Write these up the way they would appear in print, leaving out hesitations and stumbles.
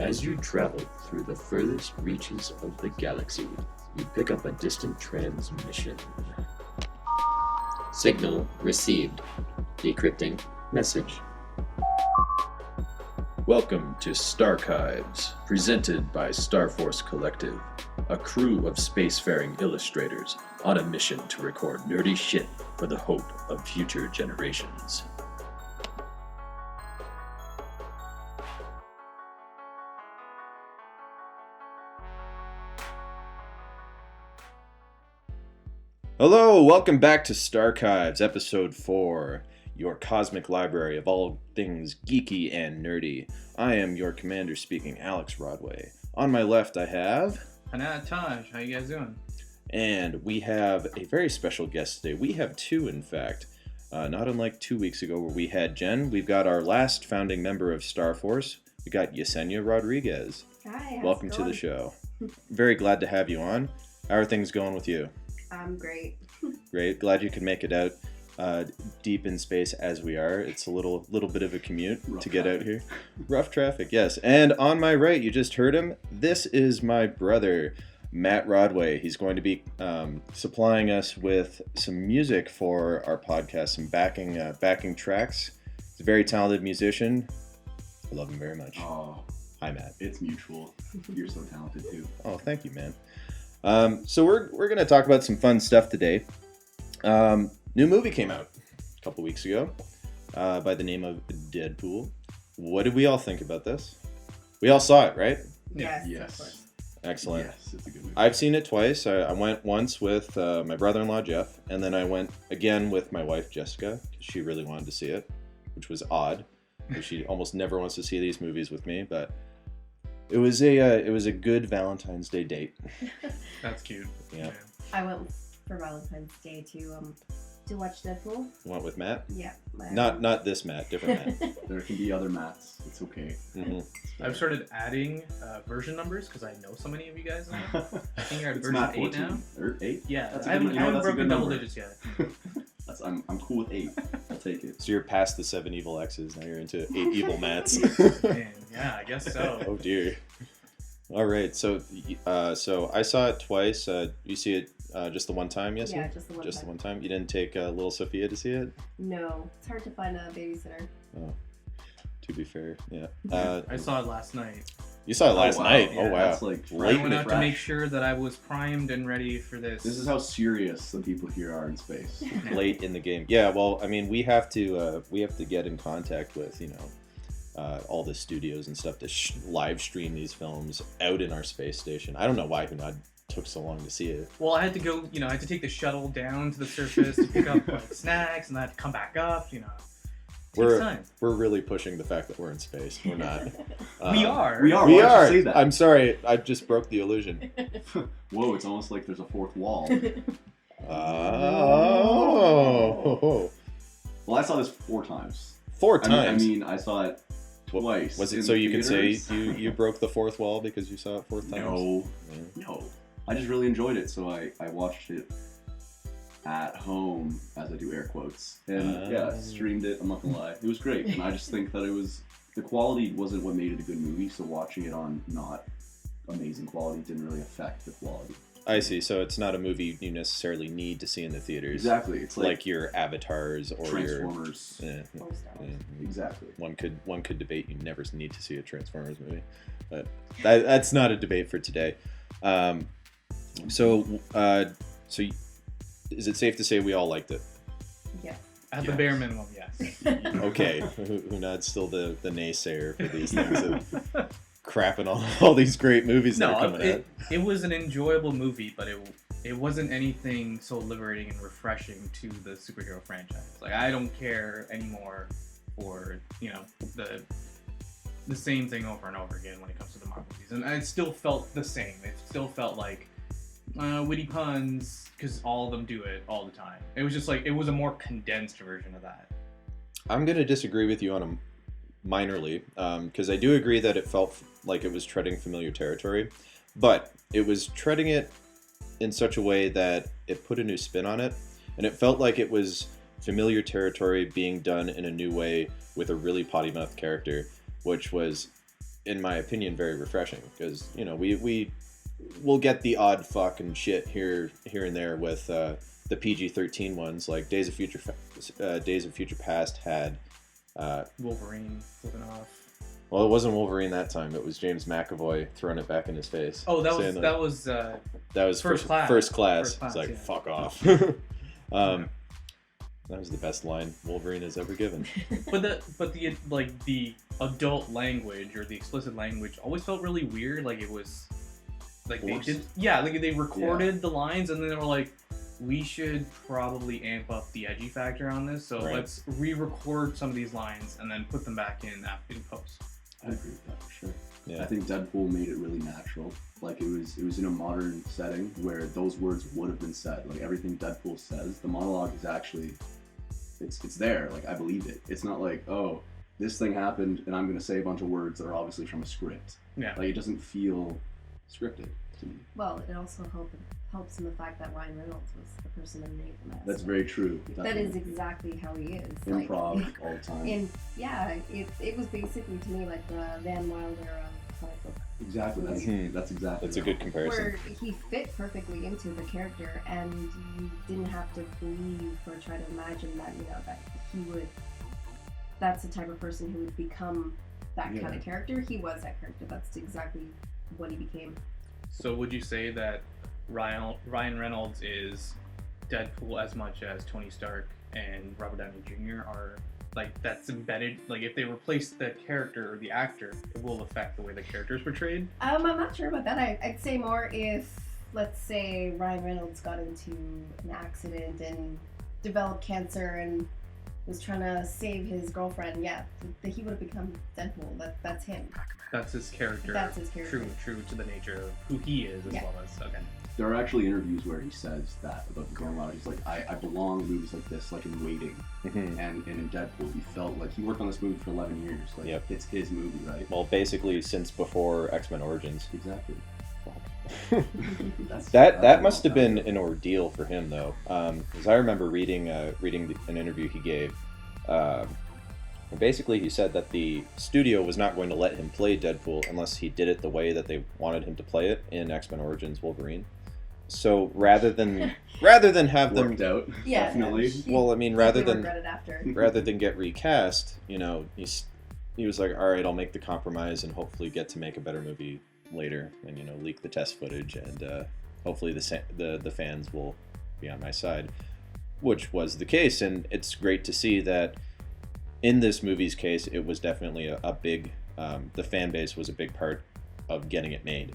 As you travel through the furthest reaches of the galaxy, you pick up a distant transmission. Signal received. Decrypting message. Welcome to STARCHIVES, presented by Starforce Collective, a crew of spacefaring illustrators on a mission to record nerdy shit for the hope of future generations. Hello, welcome back to STARCHIVES, Episode 4, your cosmic library of all things geeky and nerdy. I am your commander speaking, Alex Rodway. On my left, I have... Hunaid, Taj, how you guys doing? And we have a very special guest today. We have two, in fact. Not unlike 2 weeks ago where we had Jen. We've got our last founding member of Starforce. We got Yesenia Rodriguez. Hi, welcome to the show. Very glad to have you on. How are things going with you? Great. Great. Glad you could make it out deep in space as we are. It's a little bit of a commute to get out here. Rough traffic, yes. And on my right, you just heard him. This is my brother, Matt Rodway. He's going to be supplying us with some music for our podcast, some backing tracks. He's a very talented musician. I love him very much. Oh, hi, Matt. It's mutual. You're so talented too. Oh, thank you, man. So we're going to talk about some fun stuff today. New movie came out a couple weeks ago by the name of Deadpool. What did we all think about this? We all saw it, right? Yes. Yes. Of course. Excellent. Yes, it's a good movie. I've seen it twice. I went once with my brother-in-law, Jeff, and then I went again with my wife, Jessica, because she really wanted to see it, which was odd, because she almost never wants to see these movies with me, but... It was a good Valentine's Day date. That's cute. Yeah. I went for Valentine's Day to watch Deadpool. You went with Matt? Yeah. Not this Matt, different Matt. There can be other Matts. It's okay. Mm-hmm. I've started adding version numbers because I know so many of you guys now. I think you're at It's version Matt 8 14. now. Or 8? Yeah, That's a I good- haven't, you know, I haven't that's a broken good double number. digits yet. I'm cool with 8. I'll take it. So you're past the 7 evil X's, now you're into 8 evil Matts. Man, yeah, I guess so. Oh dear. All right, so I saw it twice. You see it just the one time, yes? Yeah, just the one Just time. the one time. You didn't take little Sophia to see it? No, it's hard to find a babysitter. Oh, to be fair, yeah. I saw it last night. You saw it last night. Yeah, Oh wow. That's like I Late went in out to make sure that I was primed and ready for this. This is how serious the people here are in space. late in the game. Yeah, well, I mean, we have to get in contact with all the studios and stuff to live stream these films out in our space station. I don't know why Hunaid took so long to see it. Well, I had to go, I had to take the shuttle down to the surface to pick up like snacks, and I had to come back up, Takes time. We're really pushing the fact that we're in space. We're not. We are. We are. We Why don't are. you say that? I'm sorry. I just broke the illusion. Whoa, it's almost like there's a fourth wall. Oh. Well, I saw this 4 times. 4 times. I mean, I saw it twice. Was it in so you can say theaters. you broke the 4th wall because you saw it 4 times? No. Yeah. No. I just really enjoyed it, so I watched it at home, as I do air quotes. And yeah, streamed it, I'm not gonna lie. It was great, and I just think that the quality wasn't what made it a good movie, so watching it on not amazing quality didn't really affect the quality. I see. So it's not a movie you necessarily need to see in the theaters. Exactly. It's like your Avatars or Transformers. your... Or Star Wars. Exactly. One could debate you never need to see a Transformers movie, but that's not a debate for today. So is it safe to say we all liked it? Yeah. At the bare minimum, yes. Okay, Hunaid's still the naysayer for these things of crapping on all these great movies that are coming out. It was an enjoyable movie, but it wasn't anything so liberating and refreshing to the superhero franchise. Like, I don't care anymore for the same thing over and over again when it comes to the Marvel movies, and it still felt the same. It still felt like witty puns, because all of them do it all the time. It was just like, it was a more condensed version of that. I'm going to disagree with you on them minorly, because I do agree that it felt like it was treading familiar territory, but it was treading it in such a way that it put a new spin on it, and it felt like it was familiar territory being done in a new way with a really potty mouth character, which was in my opinion, very refreshing because we'll get the odd fuck and shit here and there with the PG-13 ones, like Days of Future Past had Wolverine flipping off. Well, it wasn't Wolverine that time. It was James McAvoy throwing it back in his face. Oh, that was First Class. First Class. It's like, yeah. fuck off. That was the best line Wolverine has ever given. But the adult language or the explicit language always felt really weird. Like it was like Forced. they recorded the lines and then they were like, we should probably amp up the edgy factor on this, so Right. let's re-record some of these lines and then put them back in post. I agree with that for sure. Yeah. I think Deadpool made it really natural. Like it was in a modern setting where those words would have been said. Like everything Deadpool says, the monologue is actually, it's there. Like I believe it. It's not like, oh, this thing happened and I'm gonna say a bunch of words that are obviously from a script. Yeah. Like it doesn't feel scripted to me. Well, it also helps in the fact that Ryan Reynolds was the person that made the mess. That's very true. That is exactly how he is. Improv all the time. And yeah, it was basically to me like the Van Wilder of comic book. Exactly. That's exactly. That's a good comparison. Where he fit perfectly into the character, and you didn't have to believe or try to imagine that that he would. That's the type of person who would become that kind of character. He was that character. That's exactly what he became. So would you say that Ryan Reynolds is Deadpool as much as Tony Stark and Robert Downey Jr. are? Like that's embedded. Like if they replace the character or the actor, it will affect the way the character is portrayed. I'm not sure about that. I'd say more if, let's say, Ryan Reynolds got into an accident and developed cancer and was trying to save his girlfriend. Yeah, he would have become Deadpool. That's him. That's his character. That's his character. True to the nature of who he is as well as okay. There are actually interviews where he says that about the going out. He's like, I belong in movies like this, like in Waiting, and in Deadpool, he felt like he worked on this movie for 11 years. Like it's his movie, right? Well, basically since before X-Men Origins. Exactly. That must have been an ordeal for him, though, because I remember reading an interview he gave. Basically, he said that the studio was not going to let him play Deadpool unless he did it the way that they wanted him to play it in X-Men Origins Wolverine. So rather than have them worked out, yeah, definitely. Well, I mean, rather than get recast, he was like, all right, I'll make the compromise and hopefully get to make a better movie later, and leak the test footage, and hopefully the fans will be on my side, which was the case, and it's great to see that in this movie's case, it was definitely a big, the fan base was a big part of getting it made.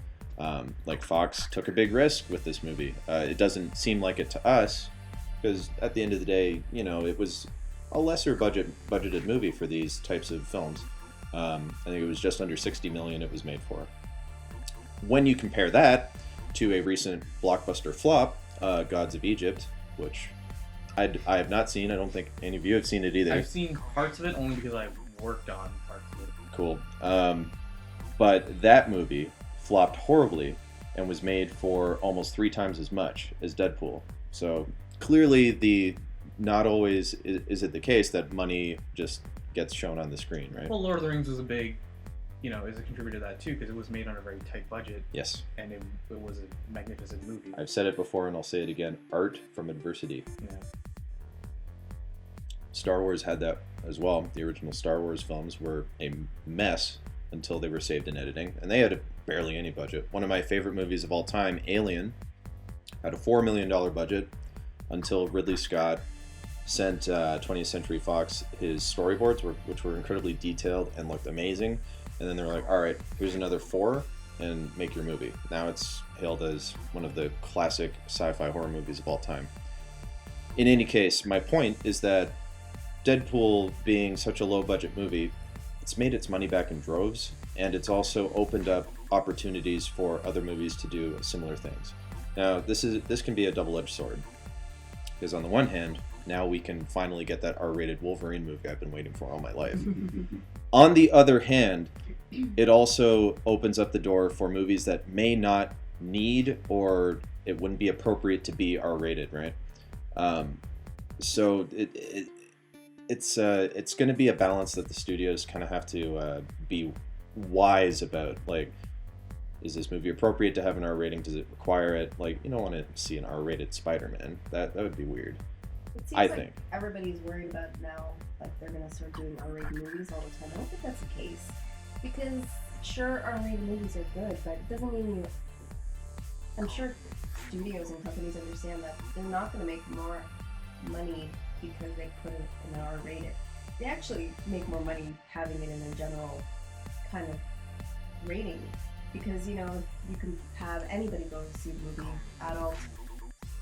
Like Fox took a big risk with this movie. It doesn't seem like it to us, because at the end of the day, it was a lesser budgeted movie for these types of films. I think it was just under $60 million it was made for. When you compare that to a recent blockbuster flop, Gods of Egypt, which I have not seen. I don't think any of you have seen it either. I've seen parts of it only because I've worked on parts of it. Cool. But that movie flopped horribly and was made for almost 3 times as much as Deadpool. So clearly, not always is it the case that money just gets shown on the screen, right? Well, Lord of the Rings was a big, is a contributor to that too, because it was made on a very tight budget. Yes. And it was a magnificent movie. I've said it before and I'll say it again. Art from adversity. Yeah. Star Wars had that as well. The original Star Wars films were a mess until they were saved in editing, and they had barely any budget. One of my favorite movies of all time, Alien, had a $4 million budget until Ridley Scott sent 20th Century Fox his storyboards, which were incredibly detailed and looked amazing. And then they're like, all right, here's another 4 and make your movie. Now it's hailed as one of the classic sci-fi horror movies of all time. In any case, my point is that Deadpool being such a low-budget movie, it's made its money back in droves, and it's also opened up opportunities for other movies to do similar things. Now, this can be a double-edged sword, because on the one hand, now we can finally get that R-rated Wolverine movie I've been waiting for all my life. On the other hand, it also opens up the door for movies that may not need, or it wouldn't be appropriate to be R-rated, right? So it's going to be a balance that the studios kind of have to be wise about, like, is this movie appropriate to have an R rating? Does it require it? Like, you don't want to see an R-rated Spider-Man. That would be weird. It seems I like think. everybody's worried about now, like they're gonna start doing R-rated movies all the time. I don't think that's the case, because sure, R-rated movies are good, but it doesn't mean you. I'm sure studios and companies understand that they're not gonna make more money because they put it in an R-rated. They actually make more money having it in a general kind of rating, because you know you can have anybody go see the movie, adult,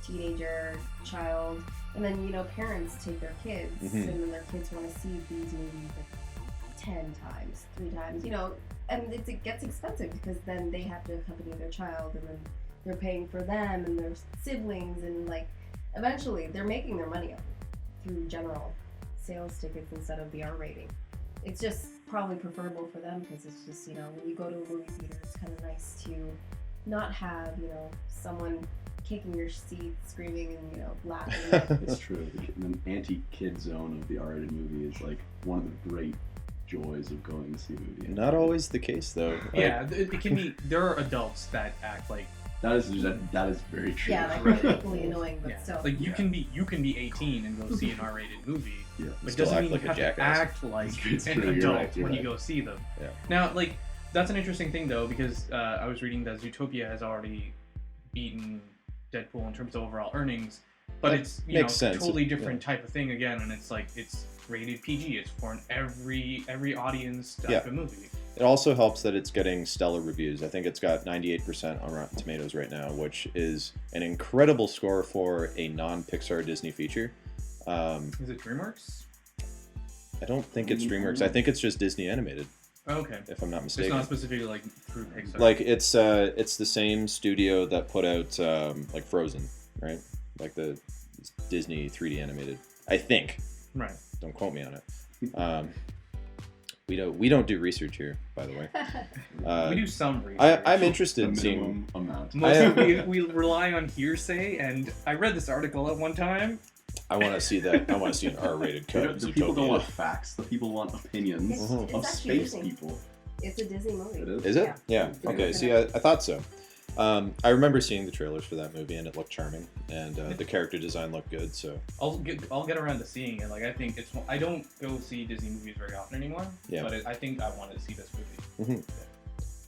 teenager, child, and then you know parents take their kids, and then their kids want to see these movies like 10 times, 3 times, you know, and it gets expensive because then they have to accompany their child, and then they're paying for them and their siblings, and like eventually they're making their money up through general sales tickets instead of the R rating. It's just probably preferable for them because it's just, you know, when you go to a movie theater, it's kind of nice to not have, you know, someone kicking your seat, screaming, and, you know, laughing. It's true. The anti-kid zone of the R-rated movie is like one of the great joys of going to see a movie. Not always the case, though. Like, Yeah, it can be. There are adults that act like. That is very true. Yeah, like really equally annoying, but Yeah. still. Like you can be 18 and go see an R-rated movie, Yeah. but it Still doesn't act mean like you a have to jackass. act like It's an true, you're adult right, you're when you right. go see them. Yeah. Now, like that's an interesting thing though, because I was reading that Zootopia has already beaten Deadpool in terms of overall earnings, but That it's you know makes sense. totally different type of thing again, and it's like it's rated PG. It's for an every audience type of movie. It also helps that it's getting stellar reviews. I think it's got 98% on Rotten Tomatoes right now, which is an incredible score for a non-Pixar Disney feature. Is it DreamWorks? I don't think it's DreamWorks. I think it's just Disney animated, Oh, okay. if I'm not It's mistaken. not specifically like through Pixar. Like it's the same studio that put out like Frozen, right? Like the Disney 3D animated. I think. right. Don't quote me on it. We don't do research here, by the way. We do some research. I'm interested The in seeing. minimum amount. Mostly we rely on hearsay, and I read this article at one time. I want to see that. I want to see an R-rated cut of The people don't Zootopia. want facts. The people want opinions It's of actually space Disney. people. It's a Disney movie. It is. Is it? Yeah. Yeah. Okay. See, I thought so. I remember seeing the trailers for that movie, and it looked charming, and the character design looked good. So I'll get around to seeing it. Like I think it's. I don't go see Disney movies very often anymore. Yeah. But I think I wanted to see this movie.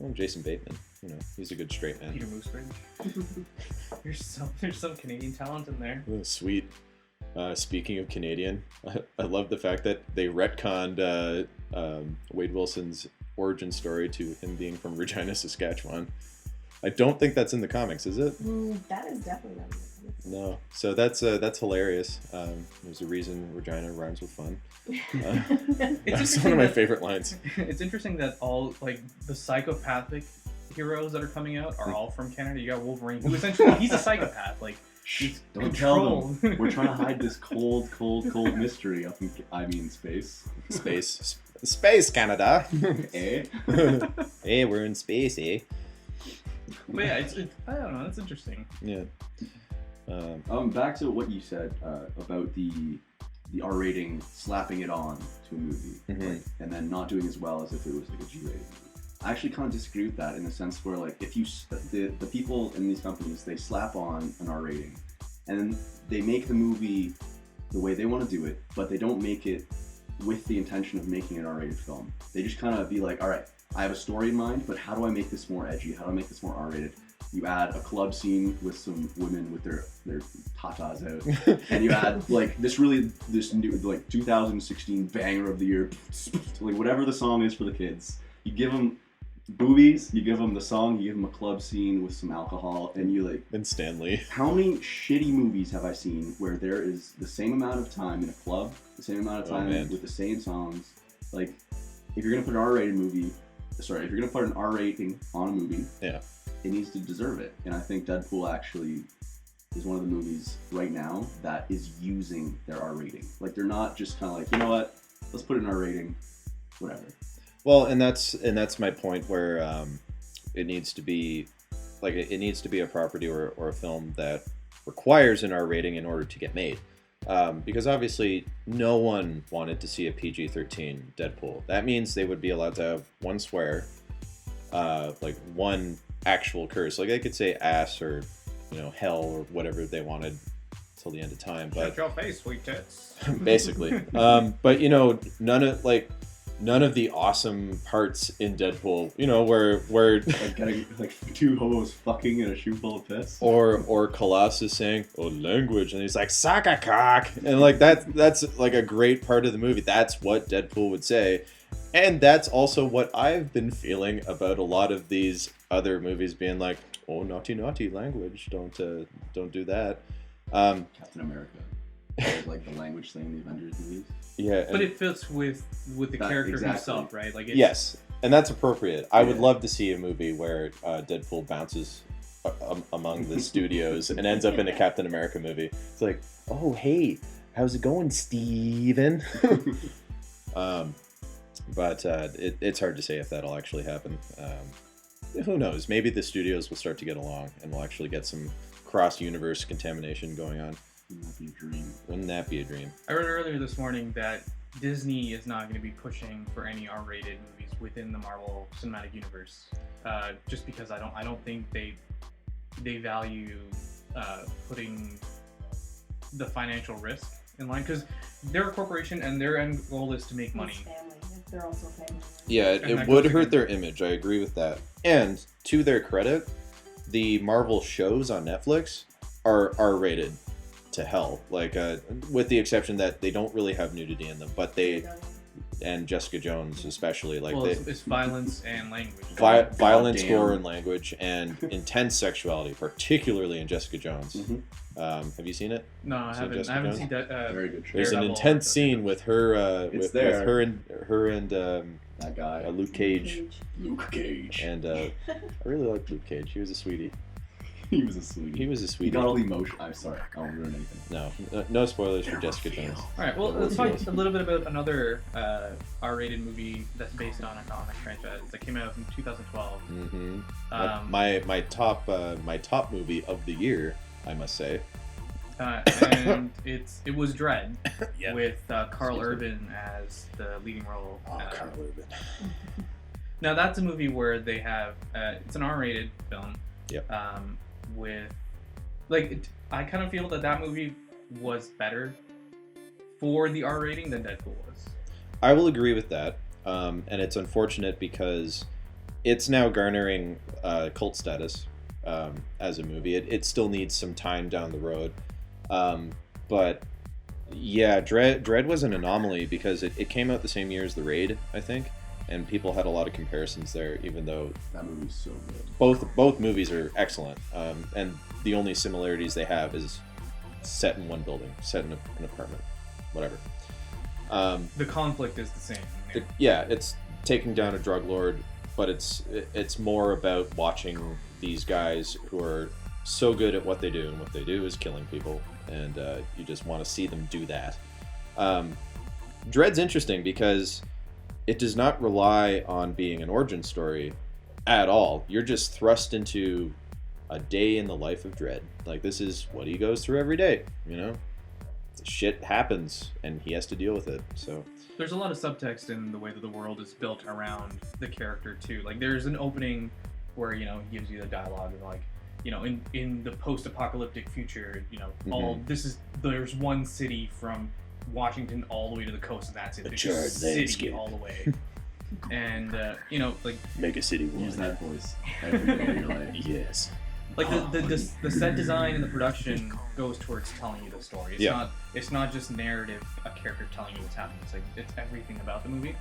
well, Jason Bateman, you know, he's a good straight man. Peter Moosebridge. There's some Canadian talent in there. Oh, sweet. Speaking of Canadian, I love the fact that they retconned Wade Wilson's origin story to him being from Regina, Saskatchewan. I don't think that's in the comics, is it? That is definitely not. No. So that's hilarious. There's a reason Regina rhymes with fun. That's one of my favorite lines. It's interesting that all like the psychopathic heroes that are coming out are all from Canada. You got Wolverine, who essentially he's a psychopath. Like he's Don't tell controlled. them. We're trying to hide this cold mystery up in space. Space Canada. Eh? Hey, we're in space, eh? But yeah, it's I don't know. It's interesting. Yeah. Back to what you said about the R rating slapping it on to a movie, like, and then not doing as well as if it was like a G rating. I actually kind of disagree with that in the sense where like if you the people in these companies, they slap on an R rating and then they make the movie the way they want to do it, but they don't make it with the intention of making an R-rated film. They just kind of be like, all right, I have a story in mind, but how do I make this more edgy? How do I make this more R-rated? You add a club scene with some women with their tatas out, and you add like this new like 2016 banger of the year, like whatever the song is for the kids. You give them boobies, you give them the song, you give them a club scene with some alcohol, and you like. And Stanley. How many shitty movies have I seen where there is the same amount of time in a club, the same amount of time with the same songs? Like, if you're gonna put an R-rated movie, if you're gonna put an R rating on a movie, Yeah. it needs to deserve it. And I think Deadpool actually is one of the movies right now that is using their R rating. Like, they're not just kind of like, you know what, let's put an R rating, whatever. Well, and that's my point where it needs to be like it needs to be a property or a film that requires an R rating in order to get made. Because obviously no one wanted to see a PG-13 Deadpool. That means they would be allowed to have one swear, like one actual curse. Like they could say ass or, hell or whatever they wanted till the end of time. But Shut your face, sweet tits. basically. But none of the awesome parts in Deadpool, where Like getting like two homos fucking in a shoe full of piss. or Colossus saying, "Oh, language," and he's like, "Suck a cock," and like that's like a great part of the movie. That's what Deadpool would say, and that's also what I've been feeling about a lot of these other movies being like, "Oh, naughty language, don't do that." Captain America. Like the language thing in the Avengers movies. Yeah, But it fits with the character exactly. himself, right? Like yes, and that's appropriate. I would Yeah. love to see a movie where Deadpool bounces among the studios and ends up in a Captain America movie. It's like, oh hey, how's it going, Steven? But it's hard to say if that'll actually happen. Who knows? Maybe the studios will start to get along and we'll actually get some cross-universe contamination going on. Wouldn't that be a dream? Wouldn't that be a dream? I read earlier this morning that Disney is not going to be pushing for any R-rated movies within the Marvel Cinematic Universe, just because I don't think they value putting the financial risk in line, because they're a corporation and their end goal is to make money. It's family. They're also family. Yeah, And it that would goes hurt against- their image. I agree with that. And to their credit, the Marvel shows on Netflix are R-rated to hell. Like, with the exception that they don't really have nudity in them, but and Jessica Jones especially, like Well, it's violence and language. violence, Goddamn. gore, and language, and intense sexuality, particularly in Jessica Jones. Mhm. Have you seen it? No, I So haven't. Jessica I haven't Jones? seen that. Very good show. There's an Daredevil, intense Jessica scene Jones. with her, It's with there. her and That guy. Luke Cage. Luke Cage. And I really liked Luke Cage. He was a sweetie. He was a sweetie. He was a He sweetie. got all the emotion. I'm sorry. I won't ruin anything. No spoilers for Jessica Jones. All right. Well, let's talk a little bit about another R-rated movie that's based on a comic franchise that came out in 2012. Mm-hmm. My top movie of the year, I must say. And it was Dredd Yeah. with Carl Urban as the leading role. Carl Urban. Now that's a movie where they have it's an R-rated film. Yep. With I kind of feel that movie was better for the R rating than Deadpool was. I will agree with that, and it's unfortunate because it's now garnering cult status as a movie. It still needs some time down the road, but yeah, Dredd was an anomaly because it came out the same year as The Raid, I think, and people had a lot of comparisons there, even though That movie's so good. both movies are excellent, and the only similarities they have is set in one building, set in an apartment, whatever. The conflict is the same. It's taking down a drug lord, but it's more about watching these guys who are so good at what they do, and what they do is killing people, and you just want to see them do that. Dredd's interesting because it does not rely on being an origin story at all. You're just thrust into a day in the life of Dredd. Like, this is what he goes through every day, Shit happens, and he has to deal with it, so... There's a lot of subtext in the way that the world is built around the character too. Like, there's an opening where he gives you the dialogue of in the post-apocalyptic future, there's one city from Washington all the way to the coast, and that's it. There's charred just a city landscape. all the way. And Make a city Use that voice every day of your life. Yes. the set design and the production goes towards telling you the story. It's not just narrative, a character telling you what's happening. It's everything about the movie.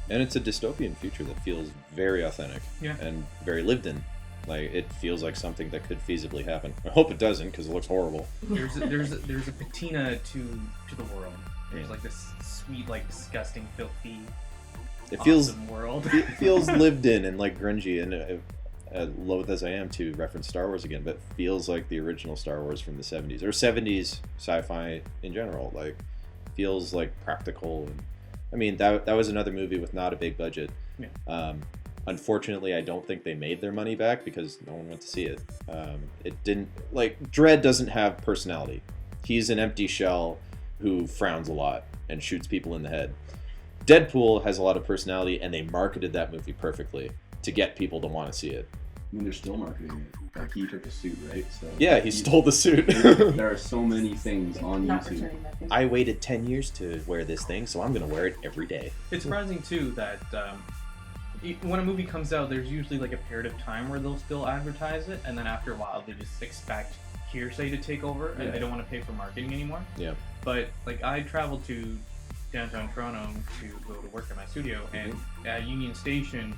And it's a dystopian future that feels very authentic and very lived in. Like, it feels like something that could feasibly happen. I hope it doesn't, because it looks horrible. There's a patina to the world. There's this sweet, disgusting, filthy, It feels awesome world. it feels lived in and grungy, and loath as I am to reference Star Wars again, but feels like the original Star Wars from the 70s or 70s sci-fi in general. Feels practical, and I mean that was another movie with not a big budget. Unfortunately, I don't think they made their money back because no one went to see it. It didn't Dredd doesn't have personality. He's an empty shell. who frowns a lot and shoots people in the head. Deadpool has a lot of personality, and they marketed that movie perfectly to get people to want to see it. I mean, they're still marketing it. Like, he took a suit, right? So Yeah, he stole the suit. there are so many things on Not YouTube. returning that. I waited 10 years to wear this thing, so I'm going to wear it every day. It's surprising too that when a movie comes out, there's usually like a period of time where they'll still advertise it, and then after a while they just expect hearsay to take over, and they don't want to pay for marketing anymore. Yeah. But like I traveled to downtown Toronto to go to work at my studio, and at Union Station,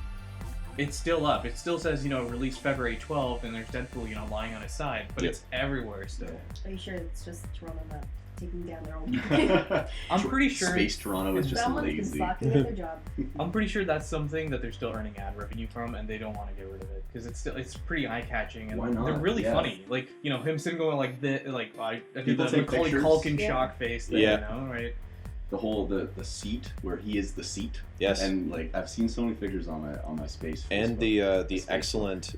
it's still up. It still says, released February 12th, and there's Deadpool, lying on his side, but it's everywhere still. Are you sure it's just Toronto not taking down their own? I'm pretty sure Space Toronto is just Someone's been lazy. slacking at their job. I'm pretty sure that's something that they're still earning ad revenue from, and they don't want to get rid of it because it's pretty eye catching, and Why not? they're really Yeah. funny. Like him sitting going like this, I do People the take Macaulay pictures. Culkin Yeah. shock face thing, Yeah. right? The whole the seat where he is the seat. Yes. And like I've seen so many figures on my space. And Facebook. the Space excellent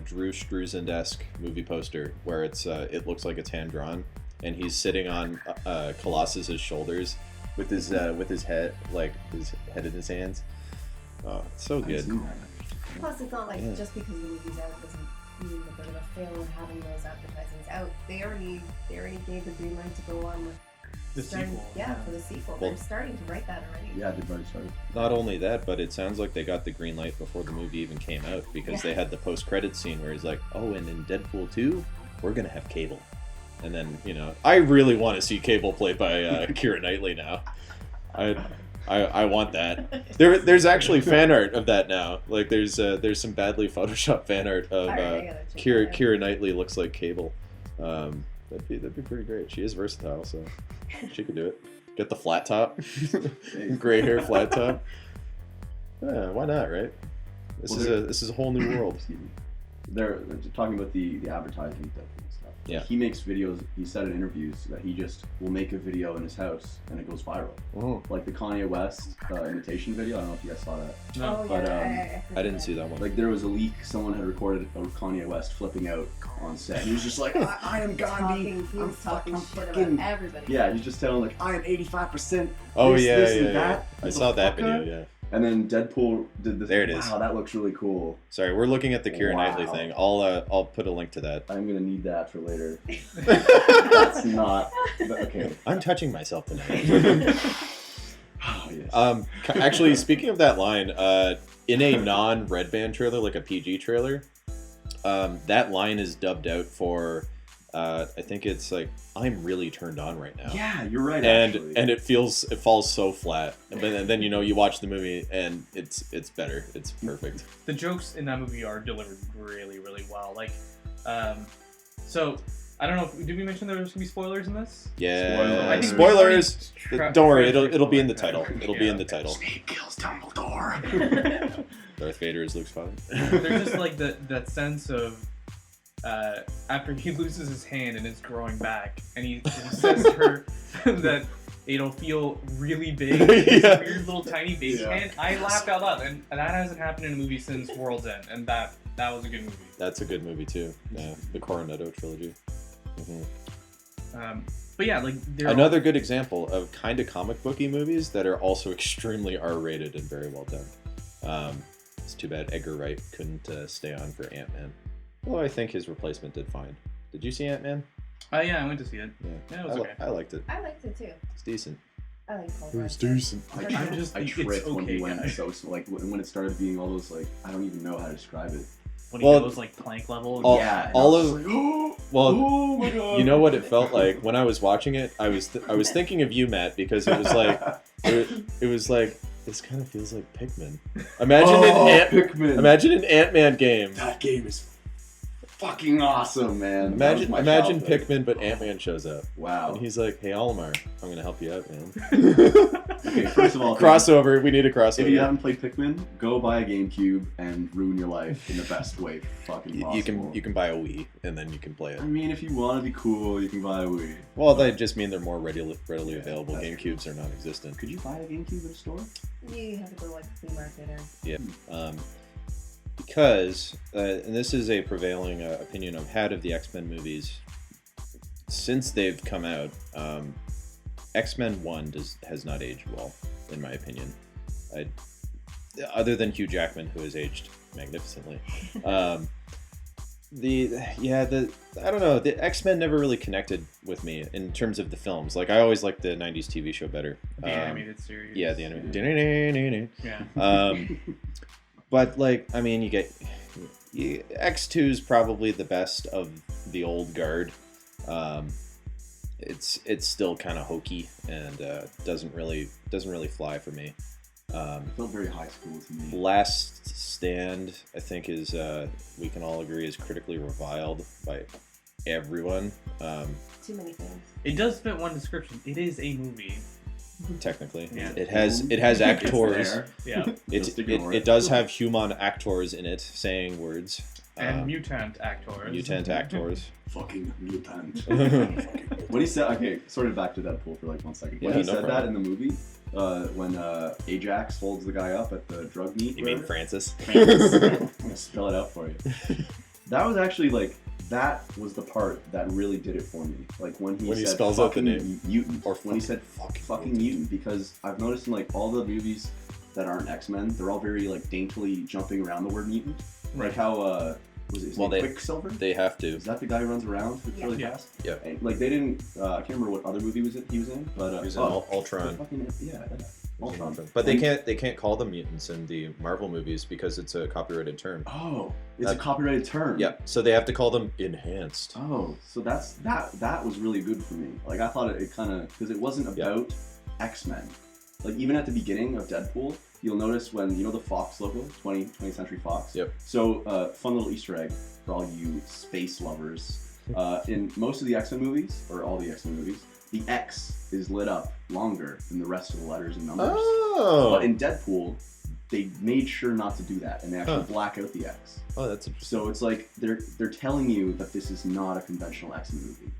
Drew Struzan-esque movie poster where it looks like it's hand drawn, and he's sitting on Colossus's shoulders with his head in his hands. Oh, it's so I've good. seen that. Plus, it's not like Yeah. just because the movie's out doesn't mean that they're gonna fail in having those advertisements out. They already gave the green light to go on with The starting, sequel. Yeah, for the sequel. Well- They're starting to write that already. Yeah, they've already started. Not only that, but it sounds like they got the green light before the movie even came out, because Yeah. they had the post-credit scene where he's like, "Oh, and in Deadpool 2, we're gonna have Cable." And then, I really want to see Cable played by Keira Knightley now. I want that. There's actually fan art of that now. Like there's some badly photoshopped fan art of Alright, I gotta check that out. Keira Knightley looks like Cable. That'd be pretty great. She is versatile, so she could do it. Get the flat top, gray hair flat top. Yeah, why not, right? This is a whole new world. They're talking about the advertising and stuff. Yeah. He makes videos. He said in interviews that he just will make a video in his house and it goes viral. Oh, Like the Kanye West imitation video. I don't know if you guys saw that. No. Oh, But, yeah, I didn't see that one. Like there was a leak. Someone had recorded of Kanye West flipping out on set. He was just like, I am Gandhi. He was talking I'm shit fucking-" about everybody. Yeah, he's just telling like, I am 85%. Oh this, yeah, this, yeah, and yeah. that. I saw that Motherfucker. video. Yeah. And then Deadpool did this. There it is. Wow, that looks really cool. Sorry, we're looking at the Keira Wow. Knightley thing. I'll put a link to that. I'm gonna need that for later. That's not okay. I'm touching myself tonight. Oh, yes. Actually, speaking of that line, in a non-Red Band trailer, like a PG trailer, that line is dubbed out for, I think it's like, I'm really turned on right now. Yeah, you're right. And actually. and it falls so flat, and then you watch the movie and it's better. It's perfect. The jokes in that movie are delivered really, really well. Like, so I don't know. Did we mention there was gonna be spoilers in this? Yeah. Spoiler. I think Spoilers. we've already Don't worry, tra- it'll be in the spoiler. title. It'll be Yeah. in the title. Snape kills Dumbledore. Darth Vader is Luke's father. There's just like that sense of after he loses his hand and it's growing back, and he says to her that it'll feel really big. This Yeah. weird little tiny baby Yeah. hand. I laughed out loud, and that hasn't happened in a movie since World's End, and that was a good movie. That's a good movie too. Yeah, the Coronado trilogy. But yeah, like Another good example of kind of comic booky movies that are also extremely R-rated and very well done. It's too bad Edgar Wright couldn't stay on for Ant-Man. Although I think his replacement did fine. Did you see Ant-Man? Yeah, I went to see it. Yeah, Yeah, it was okay. I liked it. I liked it too. It's decent. I like Paul It was Rudd. decent. I'm just I it's tripped when okay, he went guy. so like when it started being all those like I don't even know how to describe it. When he Well, goes like plank level. all- yeah, and all I was of- just like, oh, Well, oh my god. you know what it felt like when I was watching it. I was thinking of you, Matt, because it was like it was like this kind of feels like Pikmin. Imagine Pikmin. imagine an Ant-Man game. That game is fucking awesome, man. That was Imagine my imagine childhood. Pikmin, but Ant-Man shows up. Wow. And he's like, "Hey, Olimar, I'm gonna help you out, man." Okay, first of all, Crossover. We need a crossover. if you haven't played Pikmin, go buy a GameCube and ruin your life in the best way fucking possible. You can buy a Wii and then you can play it. I mean, if you want to be cool, you can buy a Wii. Well, they just mean they're more readily Yeah, available. that's GameCubes are non-existent. Could you buy a GameCube in a store? You have to go like flea market or. Yeah. Because, and this is a prevailing opinion I've had of the X-Men movies since they've come out. X-Men 1 has not aged well, in my opinion. Other than Hugh Jackman, who has aged magnificently. I don't know. The X-Men never really connected with me in terms of the films. Like I always liked the '90s TV show better. The animated series. Yeah, the animated. Yeah. But like, I mean, X2 is probably the best of the old guard. It's still kind of hokey and doesn't really fly for me. It felt very high school to me. Last Stand, I think, is we can all agree is critically reviled by everyone. Too many things. It does fit one description. It is a movie. Technically, Yeah. it has actors. Yeah. It does have human actors in it saying words. And mutant actors. Mutant actors. Fucking mutant. When he said, okay, sort of back to Deadpool for like 1 second. When Yeah, he no said problem. that in the movie, when Ajax holds the guy up at the drug meet. You mean Francis? Francis. I'm gonna spell it out for you. That was actually like, that was the part that really did it for me. Like when he said spells out the fucking name. mutant, Or when he said fucking mutant, because I've noticed in like all the movies that aren't X-Men, they're all very like daintily jumping around the word mutant. Right. Like how was it his name Quicksilver? They have to. Is that the guy who runs around really Yeah. fast? Yeah. And, like they didn't. I can't remember what other movie he was in, but He was in Ultron. Fucking, yeah, Ultron. But they can't call them mutants in the Marvel movies because it's a copyrighted term. Oh, it's a That- copyrighted term. Yep. So they have to call them enhanced. Oh, so that was really good for me. Like I thought it kind of, because it wasn't about X-Men. Like even at the beginning of Deadpool, you'll notice when, you know the Fox logo, 20th Century Fox? Yep. So fun little Easter egg for all you space lovers. In most of the X-Men movies, or all the X-Men movies, the X is lit up longer than the rest of the letters and numbers. Oh. But in Deadpool, they made sure not to do that, and they actually black out the X. Oh, that's interesting. So it's like they're telling you that this is not a conventional X-Men movie,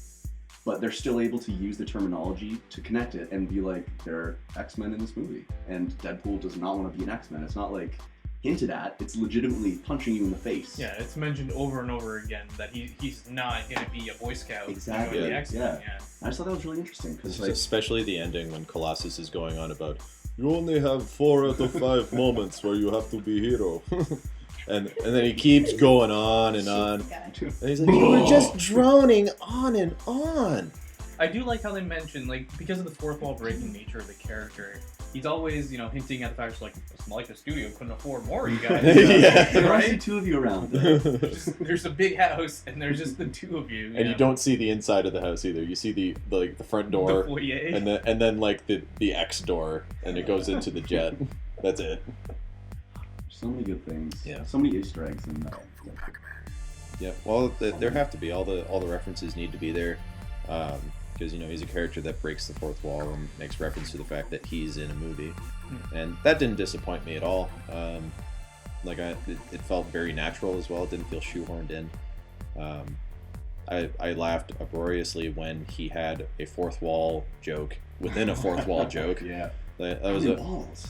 but they're still able to use the terminology to connect it and be like, there are X-Men in this movie, and Deadpool does not want to be an X-Men. It's not like hinted at; it's legitimately punching you in the face. Yeah, it's mentioned over and over again that he's not going to be a Boy Scout. Exactly. The X-Men. Yeah. I just thought that was really interesting because like, Especially the ending when Colossus is going on about, you only have 4 out of 5 moments where you have to be hero. and then he keeps going on and on. And he's like, you were just droning on and on. I do like how they mention, like, because of the fourth wall breaking nature of the character, he's always, hinting at the fact, like, it's like the studio couldn't afford more, you guys. Yeah. there are only Right? 2 of you around. There's a big house, and there's just the 2 of you. And you don't see the inside of the house either. You see the front The door foyer. and then like the X door, and it goes into the jet. That's it. So many good things. Yeah. So many Easter eggs in that. Yeah. Well, there have to be all the references need to be there, because he's a character that breaks the fourth wall and makes reference to the fact that he's in a movie, and that didn't disappoint me at all. It felt very natural as well. It didn't feel shoehorned in. I laughed uproariously when he had a fourth wall joke within a fourth wall joke. Yeah. That was a balls.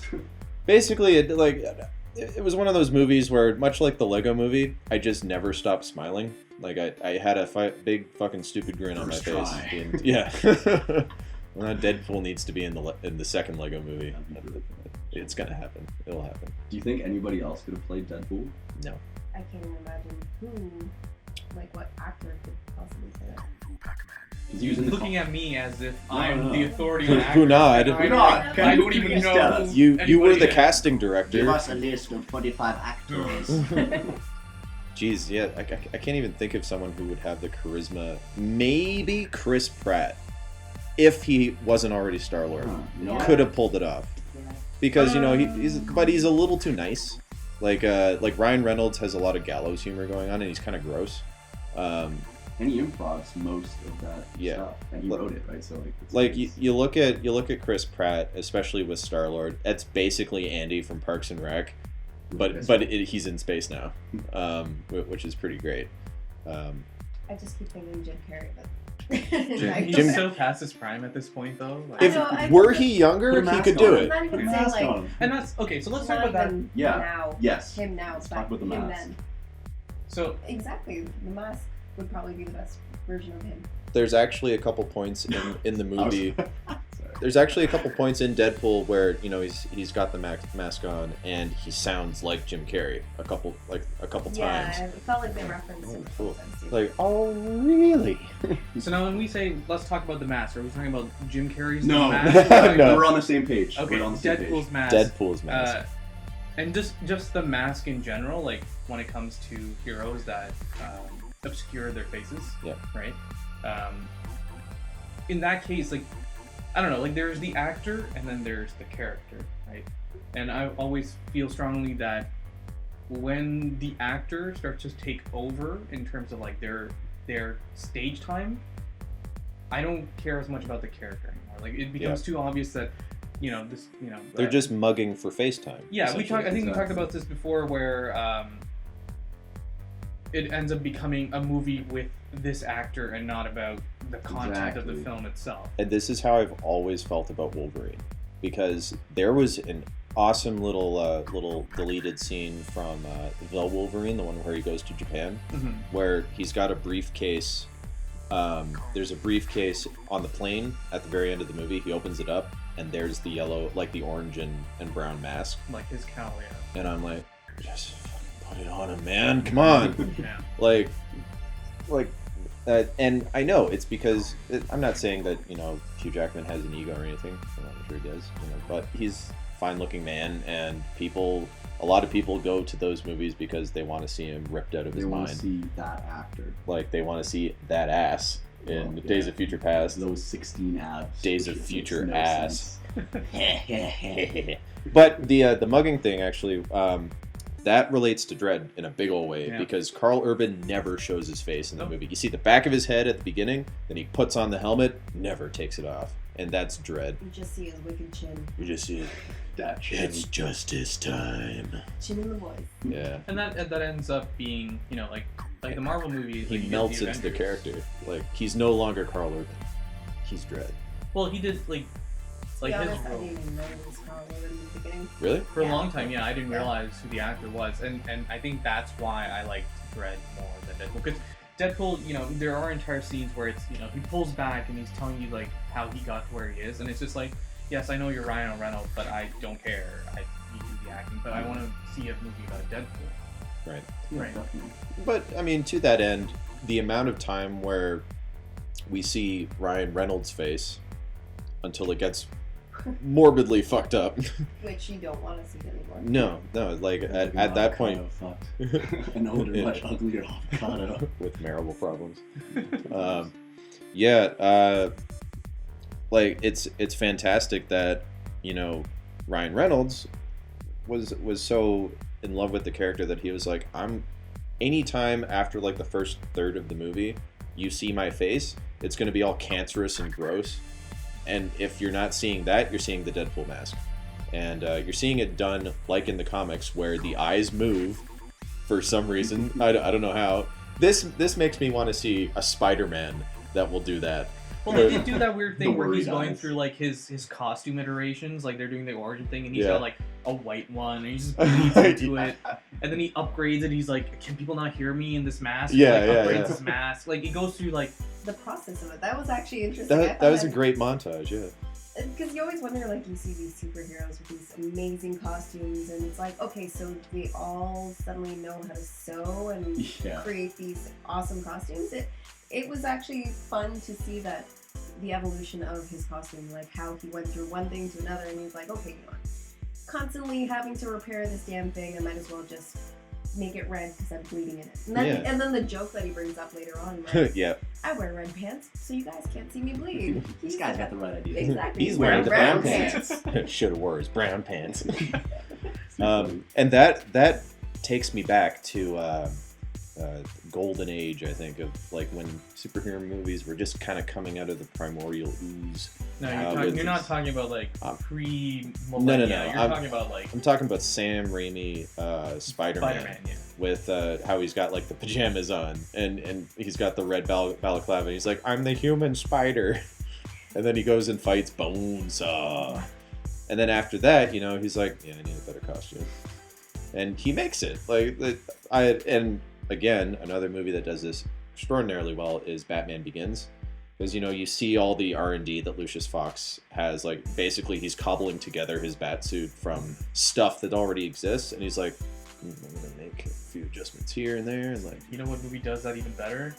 basically it was one of those movies where, much like the Lego movie, I just never stopped smiling. Like I had a big fucking stupid grin on my First face. try. And, yeah. Well, Deadpool needs to be in the second Lego movie. It's gonna happen. It'll happen. Do you think anybody else could have played Deadpool? No. I can't even imagine what actor could possibly say that. He was in the looking at me as if No, I'm no. the authority on actors. Hunaid. Hunaid, I don't even know. tell us? who You were anybody the is. casting director. Give us a list of 25 actors. Jeez, yeah, I can't even think of someone who would have the charisma. Maybe Chris Pratt, if he wasn't already Star-Lord, Yeah. could have pulled it off. Yeah. Because he's a little too nice. Like Ryan Reynolds has a lot of gallows humor going on, and he's kind of gross. And he improvs most of that Yeah. stuff, and he wrote it, right? So Like you look at Chris Pratt, especially with Star-Lord. That's basically Andy from Parks and Rec, but he's in space now, which is pretty great. I just keep thinking Jim Carrey, but He's so past his prime at this point, though. Like, If were he younger, Put a he could mask do on. it. I'm not even Put a saying mask like on. and that's okay. So let's not talk about that. even Yeah. now. Yes. Him now, Let's but talk about the him mask. then. So Exactly. The mask would probably be the best version of him. There's actually a couple points in the movie. Sorry. there's actually a couple points in Deadpool where he's got the mask on and he sounds like Jim Carrey a couple times. Yeah, it felt like they referenced him. Cool. Like, oh really? So now when we say let's talk about the mask, are we talking about Jim Carrey's No. mask? No. We're on the same page. Okay, We're on the same Deadpool's page. mask. Deadpool's mask. And just the mask in general, like when it comes to heroes that obscure their faces. Yeah. Right. In that case, like, I don't know, like there's the actor and then there's the character, right? And I always feel strongly that when the actor starts to take over in terms of like their stage time, I don't care as much about the character anymore. Like it becomes too obvious that They're just mugging for FaceTime. Yeah, I think we talked Exactly. about this before, where it ends up becoming a movie with this actor and not about the content of the Exactly. film itself. And this is how I've always felt about Wolverine, because there was an awesome little deleted scene from the Wolverine, the one where he goes to Japan, where he's got a briefcase. There's a briefcase on the plane at the very end of the movie. He opens it up, and there's the yellow, like the orange and brown mask. Like his cowl, yeah. And I'm like, just fucking put it on him, man. Come on. Yeah. like, and I know it's because I'm not saying that Hugh Jackman has an ego or anything. I'm sure he does, but he's a fine-looking man, and a lot of people go to those movies because they want to see him ripped out of his They want mind. to see that actor. Like they want to see that ass in Days of Future Past. Those 16 abs. Days of which Future makes no ass. sense. But the mugging thing actually, that relates to Dredd in a big old way, because Carl Urban never shows his face in the movie. You see the back of his head at the beginning, then he puts on the helmet, never takes it off, and that's Dredd. You just see his wicked chin. You just see That shit. it's justice time. Chin in the voice. Yeah. And that ends up being, like the Marvel movies. He like, you get melts into the Avengers. character. Like he's no longer Carl Urban. He's Dredd. Well, he did like To be his honest, I role. didn't even know it was Carl Urban in the beginning. Really? For a Yeah. long time, I didn't realize who the actor was, and I think that's why I liked Dredd more than Deadpool. Because Deadpool, there are entire scenes where it's, he pulls back and he's telling you like how he got to where he is, and it's just like, yes, I know you're Ryan Reynolds, but I don't care. You do the acting, but I want to see a movie about Deadpool. Right. Yeah, Right. definitely. But I mean, to that end, the amount of time where we see Ryan Reynolds' face until it gets morbidly fucked up. Which you don't want to see anymore. No, like at that point, Fucked. An older, Yeah. much uglier avocado. with marital problems. Like it's fantastic that Ryan Reynolds was so in love with the character that he was like, anytime after like the first third of the movie you see my face, it's going to be all cancerous and gross, and if you're not seeing that, you're seeing the Deadpool mask, and you're seeing it done like in the comics where the eyes move for some reason. I don't know how. This makes me want to see a Spider-Man that will do that. Well, they did do that weird thing The where he's worried going eyes. through like his costume iterations, like they're doing the origin thing, and he's Yeah. got like a white one, and he just bleeds into it, and then he upgrades it. He's like, "Can people not hear me in this mask?" Yeah, He, like, yeah, upgrades yeah. his mask. Like it goes through like The process of it. That was actually interesting. That was a great montage, yeah. Because you always wonder, like, you see these superheroes with these amazing costumes, and it's like, okay, so they all suddenly know how to sew and Yeah. create these awesome costumes. It was actually fun to see that the evolution of his costume, like how he went through one thing to another, and he's like, okay, you know what? Constantly having to repair this damn thing, I might as well just make it red because I'm bleeding in it. And then, Yeah. and then the joke that he brings up later on, like, Yeah. I wear red pants, so you guys can't see me bleed. This guy's got the right idea. Exactly. He's wearing the brown pants. Should have wore his brown pants. And that takes me back to golden age, I think, of like when superhero movies were just kind of coming out of the primordial ooze. no, with you're not this- talking about like Um, pre-millennia. no, You're I'm- talking about like I'm talking about Sam Raimi Spider-Man. Spider-Man. Yeah. With how he's got like the pajamas on and he's got the red balaclava, and he's like, I'm the human spider. And then he goes and fights Bonesaw. And then after that, he's like, yeah, I need a better costume. And he makes it. And again, another movie that does this extraordinarily well is Batman Begins. Because, you see all the R&D that Lucius Fox has. Like, basically, he's cobbling together his Batsuit from stuff that already exists. And he's like, I'm going to make a few adjustments here and there. And like, You know what movie does that even better?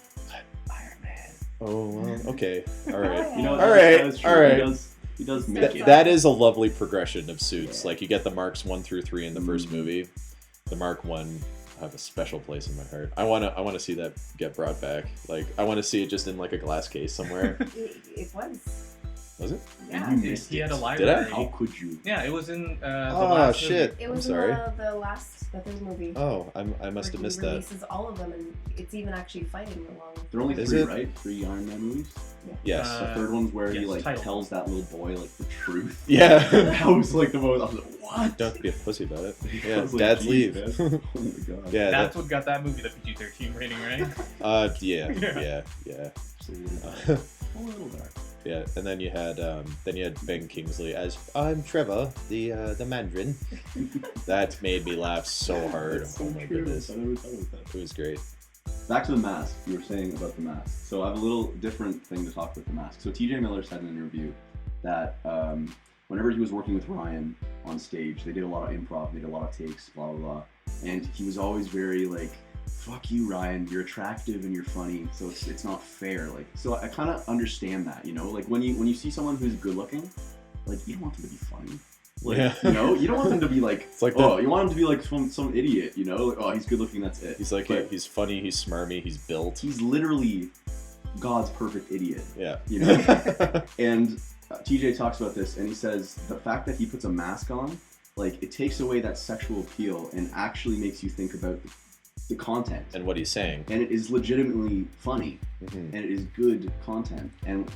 Iron Man. oh, well, okay. All right. You know, All right, that is true. all right. He does make it. That is a lovely progression of suits. Yeah. Like, you get the Marks 1 through 3 in the first movie. The Mark 1 have a special place in my heart. I wanna see that get brought back. Like, I want to see it just in like a glass case somewhere. It was. Was it? Yeah. You missed He had a it. library. How could you? Yeah, it was in the Oh last shit! movie. It I'm was sorry. in the third movie. Oh, I must have where missed he that. releases all of them, and it's even actually fighting along with There are only Is 3, it? right? 3 Iron Man movies. Yes. The third one's where he yes, like title. tells that little boy like the truth. Yeah. That was like the most. I was like, what? Don't be a pussy about it. I Yeah. was like, Dad's "Geez, leave. man." Oh my god. Yeah. That's what got that movie the PG-13 rating, right? Yeah. Yeah. Yeah. Absolutely. A little dark. Yeah. And then you had Ben Kingsley as I'm Trevor, the Mandarin. That made me laugh so hard. That's so Oh my true. goodness. I never thought of that. It was great. Back to the mask. You were saying about the mask. So I have a little different thing to talk about the mask. So TJ Miller said in an interview that whenever he was working with Ryan on stage, they did a lot of improv, they did a lot of takes, blah blah blah, and he was always very like, "Fuck you, Ryan. You're attractive and you're funny, so it's not fair." Like, so I kind of understand that, like when you see someone who's good looking, like you don't want them to be funny. Like, Yeah. you don't want them to be like, It's like oh, you want him to be like some idiot, like, oh, he's good looking, that's it. He's like, But he's funny, he's smarmy, he's built. he's literally God's perfect idiot, Yeah. And TJ talks about this, and he says the fact that he puts a mask on, like, it takes away that sexual appeal and actually makes you think about the content. And what he's saying. And it is legitimately funny, Mhm. and it is good content, and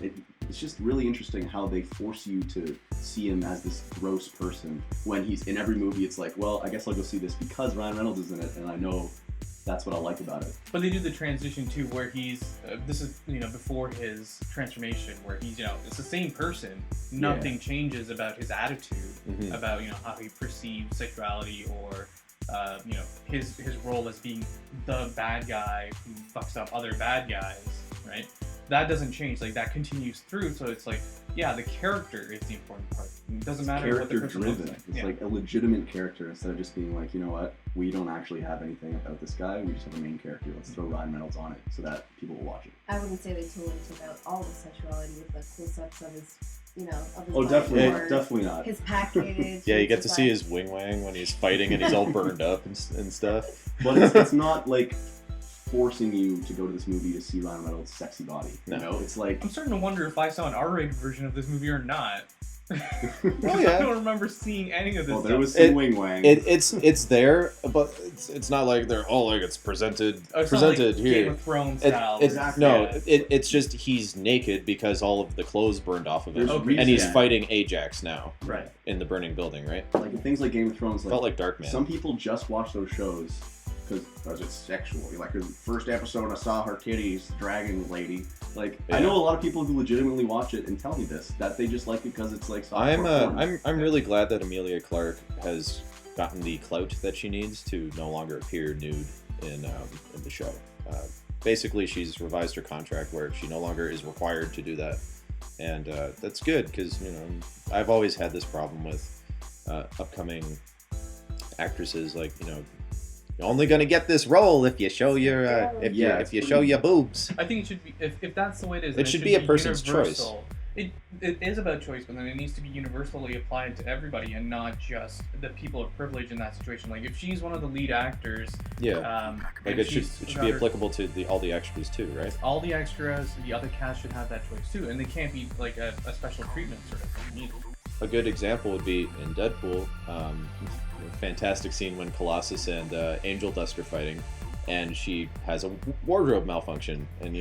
it's just really interesting how they force you to see him as this gross person when he's in every movie. It's like, well, I guess I'll go see this because Ryan Reynolds is in it, and I know that's what I like about it. But they do the transition too, where he's this is before his transformation, where he's it's the same person. Nothing changes about his attitude, Mhm. about how he perceives sexuality, or his role as being the bad guy who fucks up other bad guys, right? That doesn't change. Like, that continues through. So it's like, yeah, the character is the important part. It doesn't matter what the person Character looks driven. like. It's Yeah. like a legitimate character instead of just being like, you know what, we don't actually have anything about this guy. We just have a main character. Let's throw Ryan Reynolds on it so that people will watch it. I wouldn't say they totally took out all the sexuality with the close-ups of his, of his Oh, body definitely, or definitely not. his package. Yeah, you get to his see like- his wing wang when he's fighting and he's all burned up and stuff. But it's not like forcing you to go to this movie to see Ryan Reynolds' sexy body. No. It's like, I'm starting to wonder if I saw an R-rated version of this movie or not. Oh, yeah. I don't remember seeing any of this well, stuff. there was some wing wang. It's there, but it's not like they're all like it's presented Oh, it's not like presented Game here. of Thrones It- style. it's where no, yeah. it's just he's naked because all of the clothes burned off of him, There's Okay. and he's reason. fighting Ajax now Right. in the burning building, right? Like things like Game of Thrones, Felt like Darkman. some people just watch those shows because it's sexual. Like the first episode, I saw her titties dragging lady. Like, I Yeah. know a lot of people who legitimately watch it and tell me this, that they just like it because it's like soft I'm really glad that Emilia Clarke has gotten the clout that she needs to no longer appear nude in the show. Basically, she's revised her contract where she no longer is required to do that, and that's good because I've always had this problem with upcoming actresses, like you're only gonna get this role if you show your if you show your boobs. I think it should be, if that's the way it is, It then should be a person's universal. It is about choice, but then it needs to be universally applied to everybody and not just the people of privilege in that situation. Like, if she's one of the lead actors, Yeah, like and it should she's be got her- applicable to all the extras too, right? all the extras, the other cast should have that choice too, and they can't be like a special treatment sort of thing either. A good example would be in Deadpool. Fantastic scene when Colossus and Angel Dust are fighting, and she has a wardrobe malfunction, and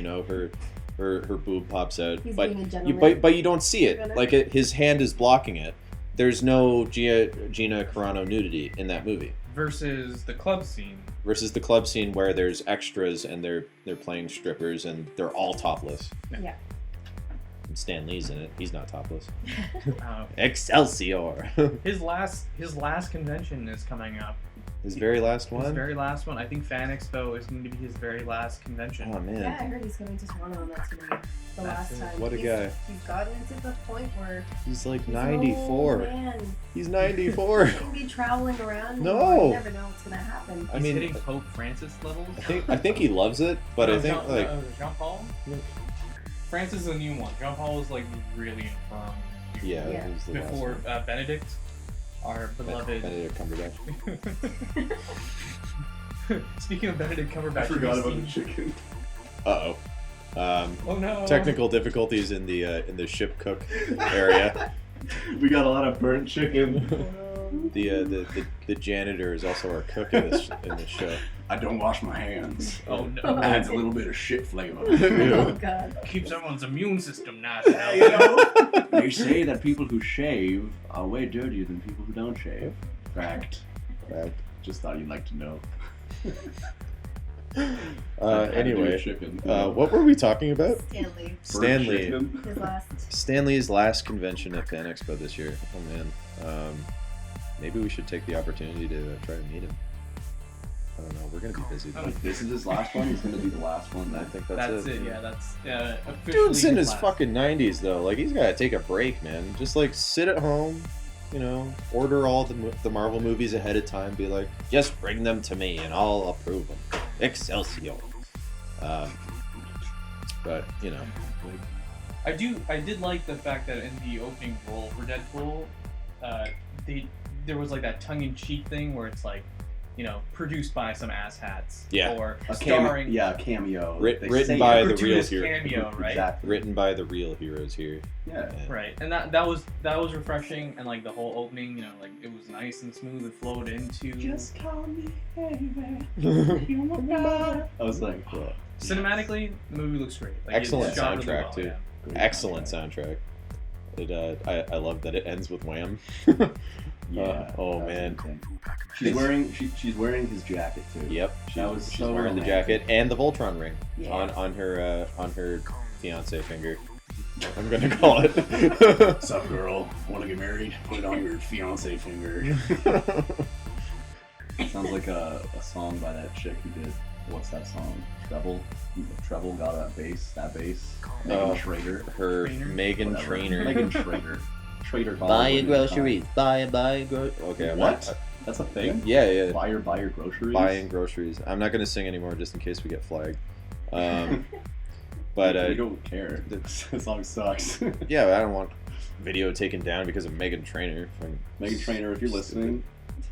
her boob pops out, He's but being a you gentleman. but you don't see it. Gonna- Like his hand is blocking it. There's no Gina Carano nudity in that movie. Versus the club scene. Versus the club scene where there's extras and they're playing strippers and they're all topless. Yeah. Stan Lee's in it. He's not topless. Uh, Excelsior. his last convention is coming up His very last one? His very last one. I think Fan Expo is going to be his very last convention. Oh, man. Yeah, I heard he's coming to Toronto, and that's gonna be the That's last it. time. What a He's- guy. He's gotten to the point where He's like he's an 94. old man. He's 94. He can be traveling around. No. anymore. You never know what's gonna happen. I He's mean, hitting Pope Francis levels. I think he loves it, but I think like Jean Paul. Francis is a new one. Jean Paul was like really infirm. yeah, Yeah. it was the last Before one. Benedict, our beloved. Benedict Cumberbatch. Speaking of Benedict Cumberbatch, I forgot have you about the seen- chicken. Uh oh. Oh no! Technical difficulties in the ship cook area. We got a lot of burnt chicken. The janitor is also our cook in this show. I don't wash my hands. Oh no! Adds a little bit of shit flavor. Oh god. Keeps everyone's immune system nice. Yeah, you know, they say that people who shave are way dirtier than people who don't shave. Fact. Right. Just thought you'd like to know. Had to do Anyway, with chicken. what were we talking about? Stanley. Burnt Stanley. chicken. His last. Stanley's last convention at Fan Expo this year. Oh man. Maybe we should take the opportunity to try to meet him. I don't know. We're gonna be busy though. If this is his last one, he's gonna be the last one. I Then. think That's it. Yeah, that's officially. Dude's in his last. fucking 90s though. Like he's gotta take a break, man. Just like sit at home, you know, order all the Marvel movies ahead of time. Be like, just bring them to me and I'll approve them. Excelsior. But you know, I did like the fact that in the opening role for Deadpool, there was like that tongue-in-cheek thing where it's like, you know, produced by some asshats. Yeah. Or A starring. cameo. Writ- They written say by it. the real gratuitous hero. cameo, right? Exactly. written by the real heroes here. Yeah. Right, and that was refreshing, and like the whole opening, you know, like it was nice and smooth. It flowed into. call me baby. I was like, oh, Cinematically, the movie looks great. Like, Excellent it's shot really soundtrack, well, too. yeah. Excellent soundtrack. It I love that it ends with Wham. yeah. Oh, that's man. insane. She's wearing his jacket too. Yep. That was She's so wearing the romantic. jacket and the Voltron ring Yeah. on her fiance finger. I'm gonna call it. What's up, girl? Want to get married? Put it on your fiance finger. Sounds like a song by that chick who did. What's that song? Treble got that bass. Megan Schrader. Her Trainer? Megan Whatever. Trainer. Megan Schrader. Schrader. Buy your groceries. Buy your Okay. What? That's a thing. Yeah. Buy your groceries. Buying groceries. I'm not gonna sing anymore just in case we get flagged. But we don't care. This song sucks. yeah, I don't want video taken down because of Megan Trainer. Megan Trainer, if you're listening,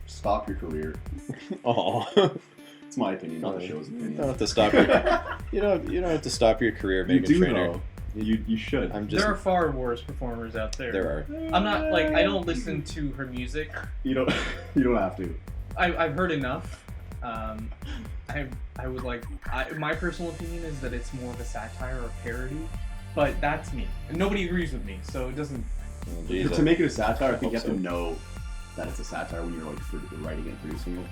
stop your career. Oh. It's my opinion, not the show's You opinion. don't have to stop your. You don't have to stop your career, You Megan do Trainer. though. You should. I'm just. There are far worse performers out there. There are. I'm not like I don't listen to her music. You don't. You don't have to. I've heard enough. I would like. My personal opinion is that it's more of a satire or parody, but that's me. And nobody agrees with me, so it doesn't. Oh, geez, To make it a satire, I think you hope have to so. know that it's a satire when you're like writing it and producing it.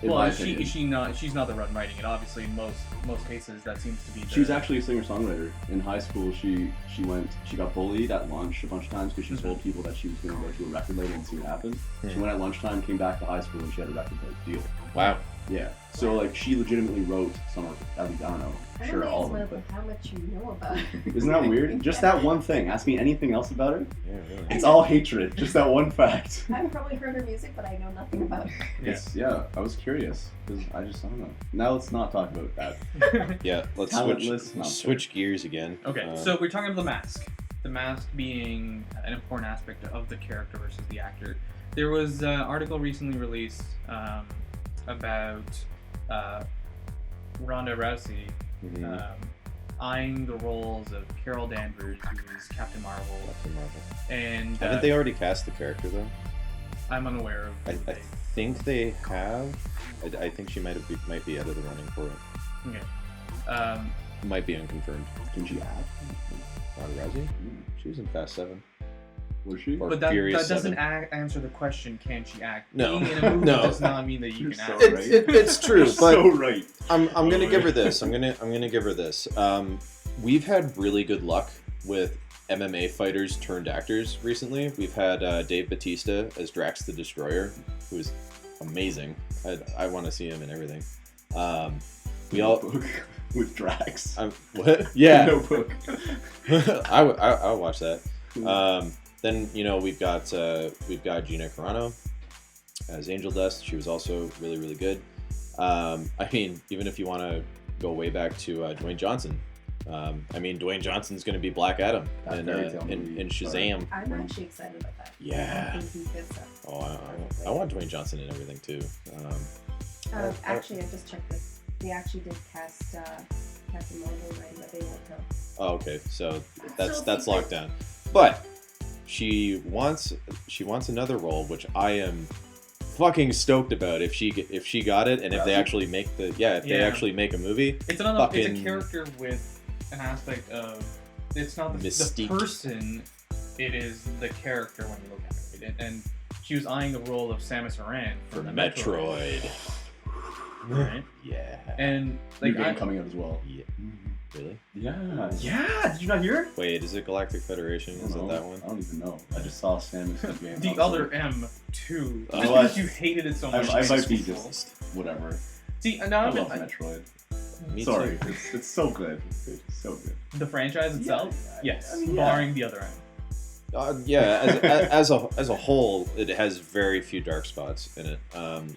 In Well, my is opinion. she's not the one writing it. Obviously, in most cases, that seems to be. She was actually a singer-songwriter. In high school, she got bullied at lunch a bunch of times because she told people that she was going to go to a record label and see what happened. She went at lunchtime, came back to high school, and she had a record deal. Wow. Yeah. So like she legitimately wrote some of at least I don't know, I'm sure all of amazed them. with how much you know about it. Isn't that weird? Just that one thing. Ask me anything else about her. Yeah, really. It's all hatred. Just that one fact. I've probably heard her music, but I know nothing about her. Yeah. I was curious because I don't know. Now let's not talk about that. Yeah, let's Talentless? No, I'm switch gears again. Okay, so we're talking about the mask. The mask being an important aspect of the character versus the actor. There was an article recently released about Ronda Rousey Mhm. eyeing the roles of Carol Danvers, who is Captain Marvel, Captain Marvel. and Haven't they already cast the character though? I'm unaware of. I who they- think they have. I think she might be out of the running for it. Okay. Might be unconfirmed. Can she act? Ronda Rousey? She was in Fast 7. Was she? Or But that Furious doesn't 7. answer the question, can she act? No. Being in a movie No. does not mean that you You're can so act. right. It's true, You're but so right. I'm gonna give her this. I'm gonna give her this. We've had really good luck with MMA fighters turned actors recently. We've had Dave Bautista as Drax the Destroyer, who is amazing. I want to see him in everything. We all Notebook with Drax. what? Yeah, Notebook. I'll watch that. Then we've got Gina Carano as Angel Dust. She was also really, really good. I mean, even if you want to go way back to Dwayne Johnson, Dwayne Johnson's going to be Black Adam That and fairy tale movie. Shazam. I'm actually excited about that. Yeah. I think he fits up. Oh, I want Dwayne Johnson in everything too. Actually, I just checked this. They actually did cast Captain Marvel right, but they won't tell. Oh, okay. So that's secret. locked down. But she wants another role, which I am fucking stoked about. If she got it, and if they actually make they actually make a movie. It's another. Fucking It's a character with an aspect of. It's not the Mystique. person. It is the character when you look at it. And she was eyeing the role of Samus Aran from from Metroid. Right? Yeah. And New like game coming out as well. Yeah. Really? Yeah. yeah, did you not hear it? Wait, is it Galactic Federation? Is it that one? I don't even know. I just saw Samus in the game. The other M2. Just Oh, because you hated it so much. I might be Jesus. just whatever. See, I now love Metroid. Me Sorry, too. it's so good. It's so good. the franchise itself, Yeah, yes, I mean, yeah. barring the other M. As a whole, it has very few dark spots in it.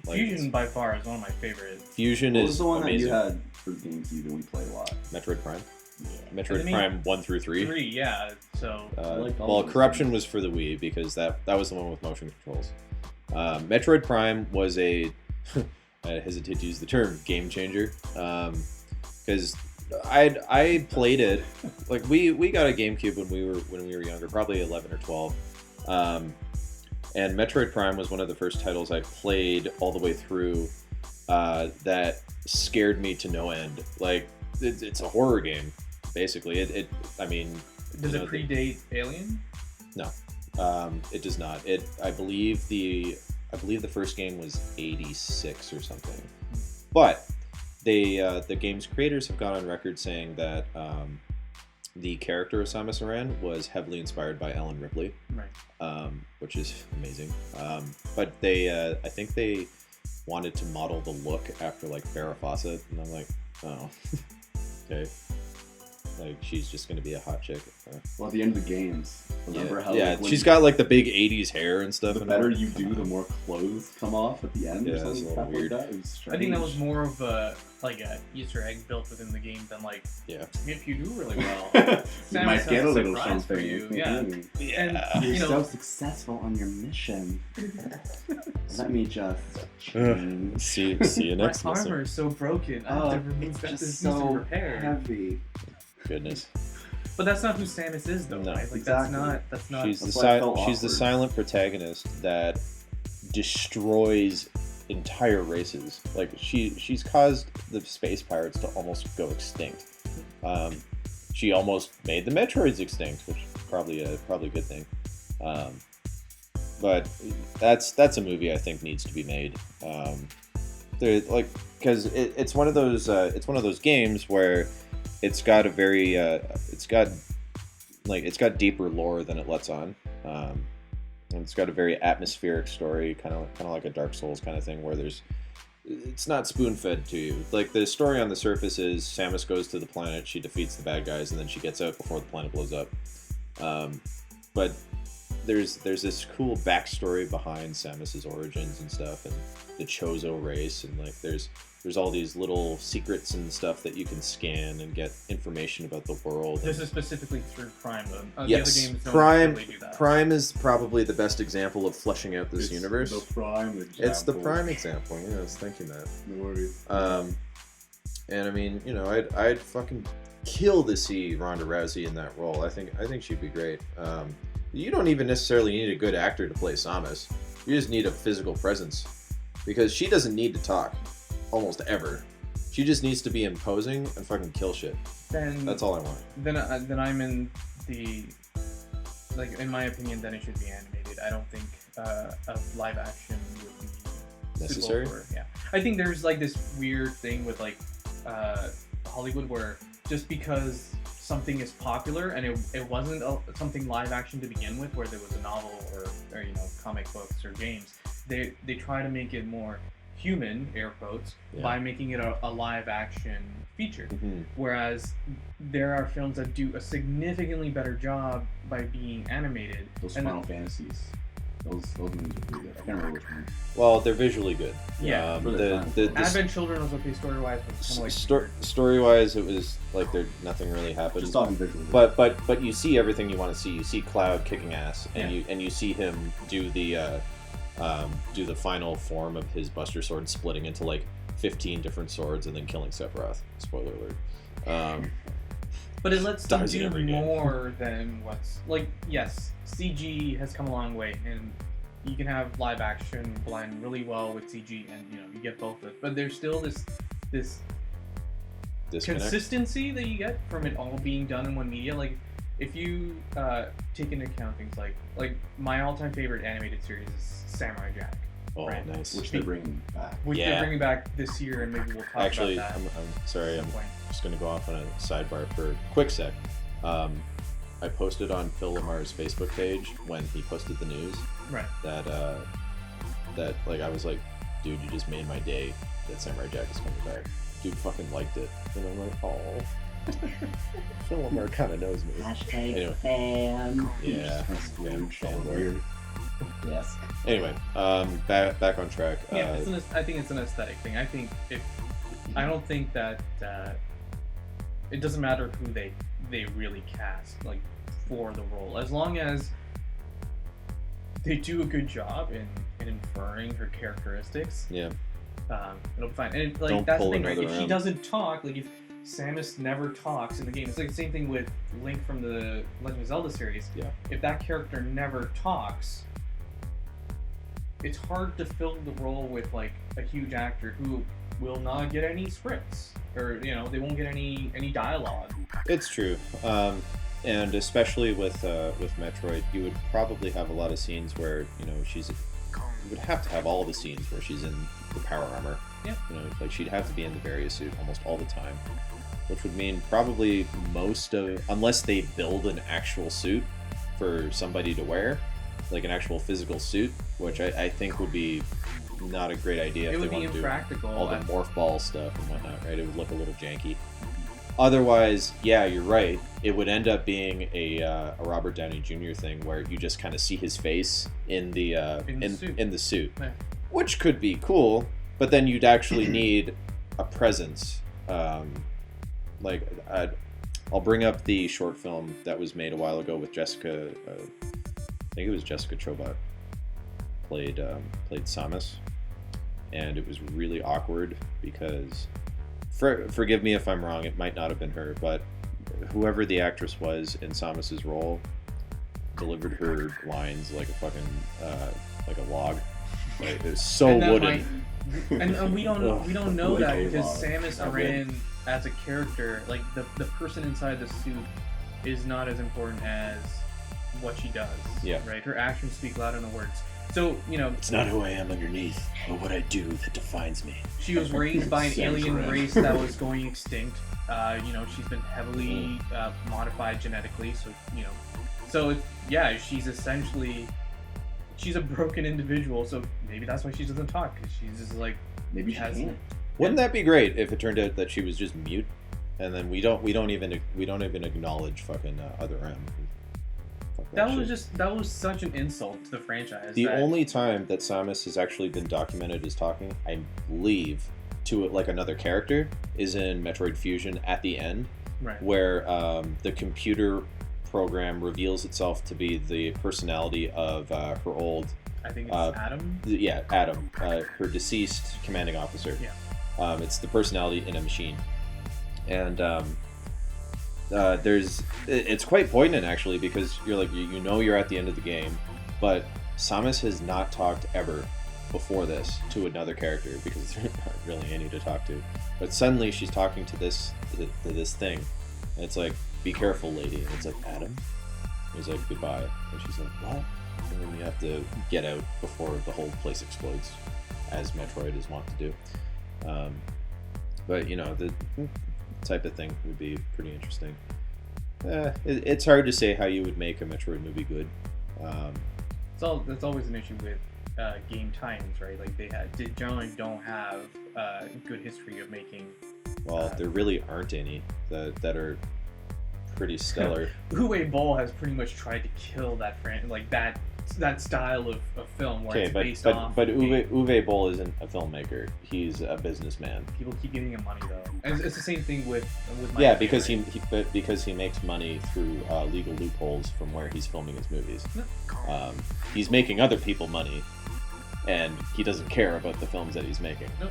Fusion by far is one of my favorites. Fusion What was is the one amazing. that you had for GameCube and we played a lot? Metroid Prime. Yeah. Metroid I mean, Prime 1 through 3. 3, yeah. So I like all Well, those Corruption games. was for the Wii because that was the one with motion controls. Metroid Prime was a I hesitate to use the term game changer because I played it like we got a GameCube when we were younger, probably 11 or 12. And Metroid Prime was one of the first titles I played all the way through that scared me to no end. Like it's a horror game, basically. does it predate Alien? No, it does not. I believe the first game was 86 or something. But the game's creators have gone on record saying that the character of Samus Aran was heavily inspired by Ellen Ripley, Right. which is amazing. But I think they wanted to model the look after like Farrah Fawcett, and I'm like, oh, okay. Like she's just gonna be a hot chick. Well, at the end of the games, remember how like, when she's got like the big '80s hair and stuff. the and better all. you do, the more clothes come off at the end Yeah, or that's a something little crap weird. like that. It was I think that was strange. more of a Easter egg built within the game than like Yeah. if you do really well. You Samus might has get a a little surprise something. for you, yeah. Yeah. And you know, successful on your mission. Let me just See you my next armor semester. is so broken. I have to remove that. This needs to be repaired. heavy. Goodness. But that's not who Samus is, though. No. Right? Like Exactly. that's not. She's That's why it felt she's the awkward. silent protagonist that destroys entire races. Like she's caused the space pirates to almost go extinct. She almost made the Metroids extinct, which is probably a good thing. But that's a movie I think needs to be made. Because it's one of those games where it's got a very it's got deeper lore than it lets on. And it's got a very atmospheric story, kind of like a Dark Souls kind of thing, where it's not spoon-fed to you. Like the story on the surface is Samus goes to the planet, she defeats the bad guys, and then she gets out before the planet blows up. But there's this cool backstory behind Samus's origins and stuff, and the Chozo race, and like there's all these little secrets and stuff that you can scan and get information about the world. This is specifically through Prime, though. Yes, The other games don't Prime. really do that. Prime is probably the best example of fleshing out this universe. The prime example. It's the prime example. Yeah, I was thinking that. No worries. And I mean, I'd fucking kill to see Ronda Rousey in that role. I think she'd be great. You don't even necessarily need a good actor to play Samus. You just need a physical presence, because she doesn't need to talk almost ever. She just needs to be imposing and fucking kill shit. Then That's all I want. Then I'm in the in my opinion, then it should be animated. I don't think a live action would be Necessary? suitable for, yeah. I think there's like this weird thing with Hollywood where just because something is popular and it wasn't something live action to begin with, where there was a novel or comic books or games, they try to make it more human, air quotes, by making it a live action feature. Whereas there are films that do a significantly better job by being animated. Those Final Fantasies. Those movies are pretty good. I can't remember which one. Well, they're visually good. Yeah. The Advent Children was okay story-wise, but kind of like story-wise, it was like nothing really happened. Just talking visually. But you see everything you want to see. You see Cloud kicking ass, and Yeah. you see him do the final form of his Buster Sword, splitting into like 15 different swords, and then killing Sephiroth. Spoiler alert. But it lets them Dies in do every game. more than what's like. Yes, CG has come a long way, and you can have live action blend really well with CG, and you get both of it. But there's still this Disconnect. consistency that you get from it all being done in one media. Like if you take into account things like my all-time favorite animated series is Samurai Jack. Oh, Right. nice. Which they're bringing back. Which Yeah. they're bringing back this year, and maybe we'll talk Actually, about that. I'm sorry. at I'm some point. just going to go off on a sidebar for a quick sec. I posted on Phil Lamar's Facebook page when he posted the news Right. that like I was like, dude, you just made my day that Samurai Jack is coming back. Dude fucking liked it, and I'm like, oh. Phil Lamar kind of knows me. Hashtag Anyway. fan. Yeah, fanboy. Yes. Anyway, back on track. Yeah, I think it's an aesthetic thing. I don't think that it doesn't matter who they really cast like for the role, as long as they do a good job in inferring her characteristics. Yeah. It'll be fine. And like Don't that's the pull thing, right? another If she round. doesn't talk, like if Samus never talks in the game, it's like the same thing with Link from the Legend of Zelda series. Yeah. If that character never talks, it's hard to fill the role with like a huge actor who will not get any scripts, or they won't get any dialogue. It's true, and especially with Metroid, you would probably have a lot of scenes where you would have to have all the scenes where she's in the power armor. Yeah. Like she'd have to be in the Varia suit almost all the time, which would mean probably unless they build an actual suit for somebody to wear, like an actual physical suit, which I think would be not a great idea. It if would they be want to do impractical. all the morph ball stuff and whatnot, right? It would look a little janky. Otherwise, yeah, you're right. It would end up being a Robert Downey Jr. thing where you just kind of see his face in the suit, Yeah. which could be cool. But then you'd actually need a presence. I'll bring up the short film that was made a while ago with Jessica. I think it was Jessica Chobot played Samus, and it was really awkward because, forgive me if I'm wrong, it might not have been her, but whoever the actress was in Samus's role delivered her lines like a fucking like a log. Like, it was so And that wooden. and we don't know Like that a because log. Samus Not Aran as a character, like the person inside the suit is not as important as what she does. Yeah. Right. Her actions speak louder than the words. So It's not who I am underneath, but what I do that defines me. she was raised by an Samus alien Aran. race that was going extinct. She's been heavily modified genetically. She's a broken individual. So maybe that's why she doesn't talk, because she's just like Maybe she has. can't. Wouldn't that be great if it turned out that she was just mute, and then we don't even acknowledge fucking Other M. Fuck That was such an insult to the franchise. The that- only time that Samus has actually been documented as talking, I believe, to like another character is in Metroid Fusion at the end, right. where the computer program reveals itself to be the personality of her old, I think it's Adam. Adam, her deceased commanding officer. Yeah. It's the personality in a machine, and it's quite poignant actually, because you're like you're at the end of the game, but Samus has not talked ever before this to another character because there's not really any to talk to. But suddenly she's talking to this thing, and it's like, "Be careful, lady." And it's like, "Adam?" He's like, "Goodbye," and she's like, "What?" And then you have to get out before the whole place explodes, as Metroid is wont to do. But the type of thing would be pretty interesting. It's hard to say how you would make a Metroid movie good. That's always an issue with game tie-ins, right? Like they generally don't have a good history of making. Well, there really aren't any that are pretty stellar. Uwe Boll has pretty much tried to kill that that style of film where it's based off. But Uwe Boll isn't a filmmaker. He's a businessman. People keep giving him money though. And it's the same thing with Michael Yeah, Bay, because right? because he makes money through legal loopholes from where he's filming his movies. Nope. He's making other people money, and he doesn't care about the films that he's making. Nope.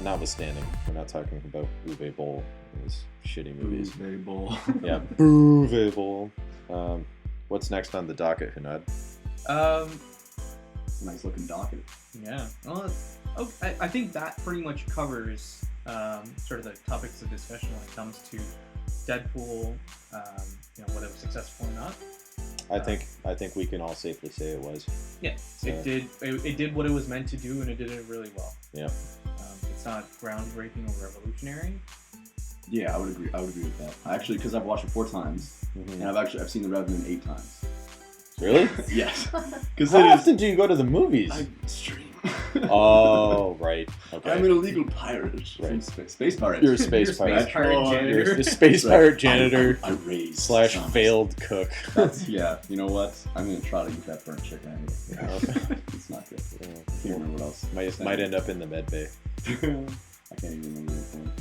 Notwithstanding, we're not talking about Uwe Boll and his shitty movies. Uwe Boll. Yeah, Uwe Boll. What's next on the docket, Hunaid? Nice looking docket. Yeah. Well, I think that pretty much covers sort of the topics of discussion when it comes to Deadpool. Whether it was successful or not. I think we can all safely say it was. Yeah, So- it did what it was meant to do, and it did it really well. Yeah. It's not groundbreaking or revolutionary. Yeah, I would agree with that. Actually, because I've watched it 4 times, and I've seen The Revenant 8 times. Really? Yes. Because How often do you go to the movies? I stream. Oh, right. Okay. I'm an illegal pirate. Right. Space pirate. You're a space You're a pirate. space pirate janitor. You're the space pirate janitor I raise slash sons. failed cook. Yeah, you know what? I'm gonna try to eat that burnt chicken anyway. It's not good. I can't remember what else. Might end up in the med bay. I can't even remember the thing.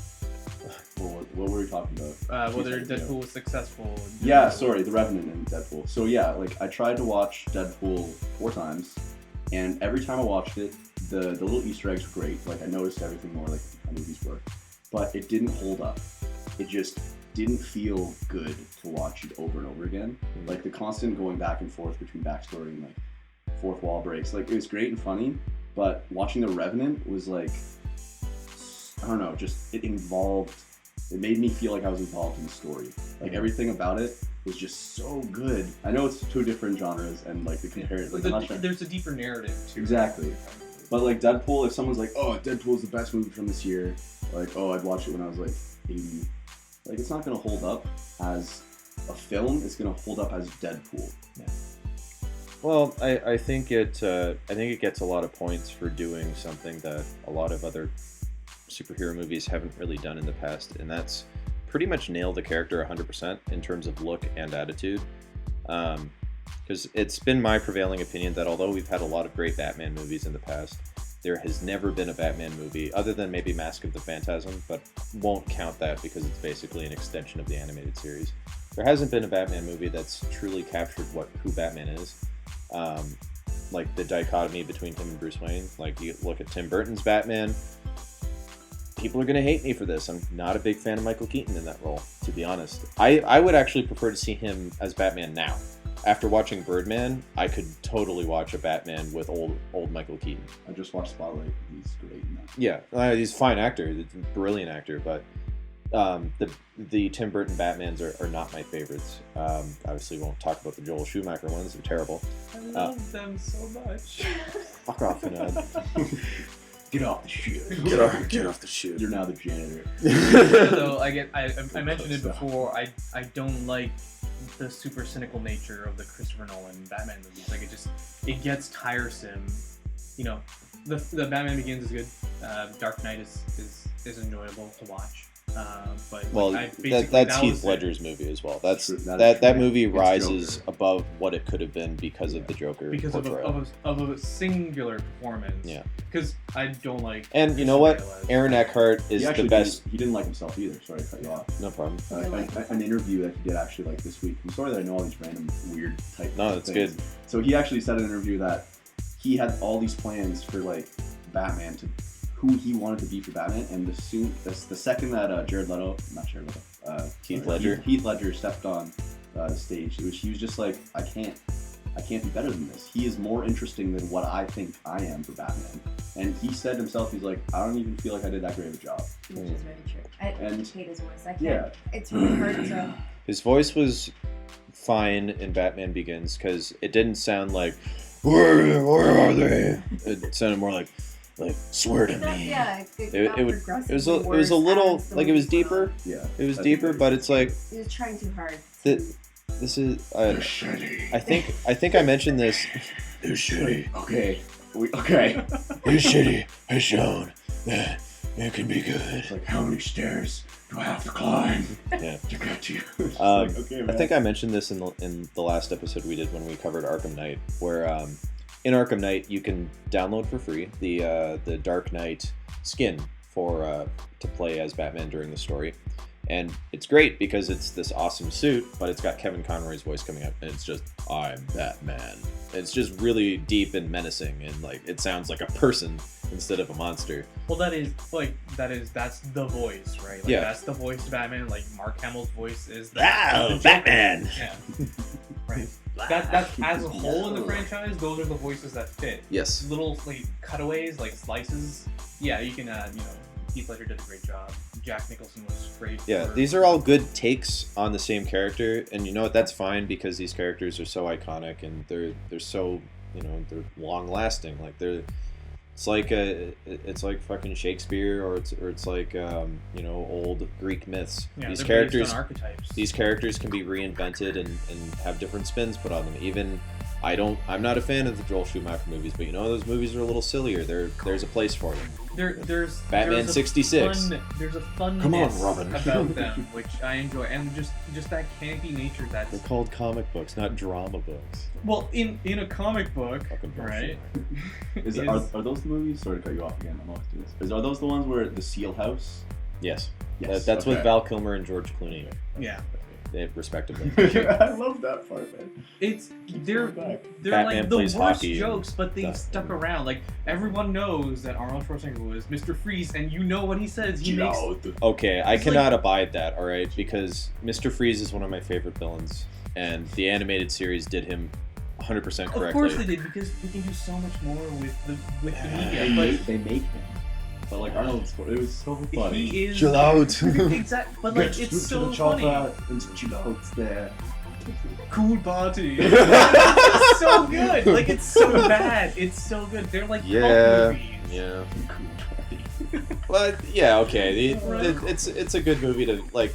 What were we talking about? Whether Deadpool was successful. Yeah, sorry, The Revenant and Deadpool. So yeah, like I tried to watch Deadpool 4 times, and every time I watched it, the little Easter eggs were great. Like I noticed everything more like how movies work, but it didn't hold up. It just didn't feel good to watch it over and over again. Like the constant going back and forth between backstory and like fourth wall breaks. Like it was great and funny, but watching The Revenant was like, I don't know, just it made me feel like I was involved in the story. Like everything about it was just so good. I know it's 2 different genres and like the comparative. Like, There's a deeper narrative too. Exactly. But like Deadpool, if someone's like, "Oh, Deadpool's the best movie from this year," like, "Oh, I'd watch it when I was like 80," like it's not gonna hold up as a film. It's gonna hold up as Deadpool. Yeah. Well, I think it gets a lot of points for doing something that a lot of other superhero movies haven't really done in the past, and that's pretty much nail the character 100% in terms of look and attitude. Because it's been my prevailing opinion that although we've had a lot of great Batman movies in the past, there has never been a Batman movie, other than maybe Mask of the Phantasm, but won't count that because it's basically an extension of the animated series. There hasn't been a Batman movie that's truly captured who Batman is. Like the dichotomy between him and Bruce Wayne. Like you look at Tim Burton's Batman, people are going to hate me for this. I'm not a big fan of Michael Keaton in that role, to be honest. I would actually prefer to see him as Batman now. After watching Birdman, I could totally watch a Batman with old Michael Keaton. I just watched Spotlight. He's great in that. Yeah, he's a fine actor, he's a brilliant actor, but the Tim Burton Batmans are not my favorites. Obviously, won't talk about the Joel Schumacher ones; they're terrible. I love them so much. Fuck off, Hunaid. Get off the shit. Get off the shoot. You're now the janitor. Though I mentioned it before. I don't like the super cynical nature of the Christopher Nolan Batman movies. Like it gets tiresome. You know, the Batman Begins is good. Dark Knight is enjoyable to watch. But Well, that's Heath Ledger's movie as well. That's True. that movie It's rises Joker. above what it could have been because of the Joker because portrayal. of a singular performance. Yeah. Because I don't like. And you know what? Christian Bale as- Aaron Eckhart is the best. He didn't like himself either. Sorry to cut you off. No problem. An interview that he did actually like this week. I'm sorry that I know all these random weird type. No, of that's things. good. So he actually said in an interview that he had all these plans for like Batman to who he wanted to be for Batman, and the second that Heath Ledger stepped on the stage, he was just like, I can't be better than this. He is more interesting than what I think I am for Batman. And he said himself, he's like, I don't even feel like I did that great of a job. Which is very true. I And- hate his voice. I can't. Yeah. It's really hard to. His voice was fine in Batman Begins because it didn't sound like where are they? It sounded more like swear to me. Yeah, It was a little like it was deeper. Yeah. It was That's deeper, great. but it's like He was trying too hard. this is. I think I mentioned this. It's shitty. Okay. Okay. It's shitty has shown that it can be good. It's like, how many stairs do I have to climb Yeah. to get to you? It's Um, like, okay, I man. think I mentioned this in the last episode we did when we covered Arkham Knight, where in Arkham Knight you can download for free the Dark Knight skin for to play as Batman during the story, and it's great because it's this awesome suit, but it's got Kevin Conroy's voice coming up, and it's just I'm Batman. It's just really deep and menacing, and like it sounds like a person instead of a monster. Well, that's the voice, right? Like, Yeah. that's the voice of Batman. Like Mark Hamill's voice is the Joker. Batman! Yeah. Right. That's as a whole in the franchise. Those are the voices that fit. Yes. Little like cutaways, like slices. Yeah, you can. Heath Ledger did a great job. Jack Nicholson was great. Yeah, for- these are all good takes on the same character, and you know what? That's fine because these characters are so iconic and they're so they're long lasting. Like it's like fucking Shakespeare or it's like old Greek myths. Yeah, These they're characters based on archetypes. these characters can be reinvented and have different spins put on them. Even I'm not a fan of the Joel Schumacher movies, but those movies are a little sillier. There's a place for them. There's Batman there's a 66. There's a funness Come on, Robin. about them, which I enjoy, and just that campy nature. That's They're called comic books, not drama books. well in a comic book, Fucking bullshit. right? Are those the movies? Sorry to cut you off again. I'm off to this. Are those the ones where the Seal House? Yes. Yes. That's with okay. Val Kilmer and George Clooney, Yeah, respectively. I love that part, man. they're Back. Batman like the plays worst hockey jokes, but they stuff. stuck around. Like everyone knows that Arnold Schwarzenegger was Mr. Freeze, and you know what he says. He makes Okay, I It's cannot abide that, alright? Because Mr. Freeze is one of my favorite villains, and the animated series did him 100% correctly. Of course they did, because we can do so much more with the They media. make him. But like Arnold's, it was so But funny. he is Chill out. exactly. But like it's so funny. And chill out there. Cool party. It's so good. Like it's so bad. It's so good. They're like cult movies. Yeah. But yeah, okay. It's a good movie to like.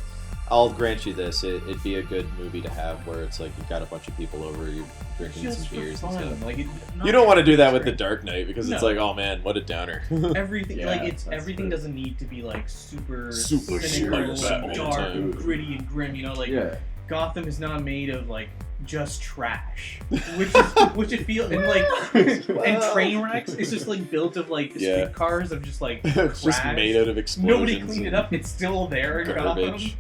I'll grant you this. It'd be a good movie to have where it's like you've got a bunch of people over, you're drinking Just some for beers fun. and stuff. Like You don't want to do that with The Dark Knight because it's No. like, oh man, what a downer. everything. Yeah, like that's everything fair. doesn't need to be like super Super cynical, serious all and the dark, time. and gritty and grim. Like Yeah. Gotham is not made of like just trash, which it feels and like and train wrecks. It's just like built of like Yeah. street cars of just like It's just trash. made out of explosions. Nobody cleaned it up. It's still there in Gotham. Garbage.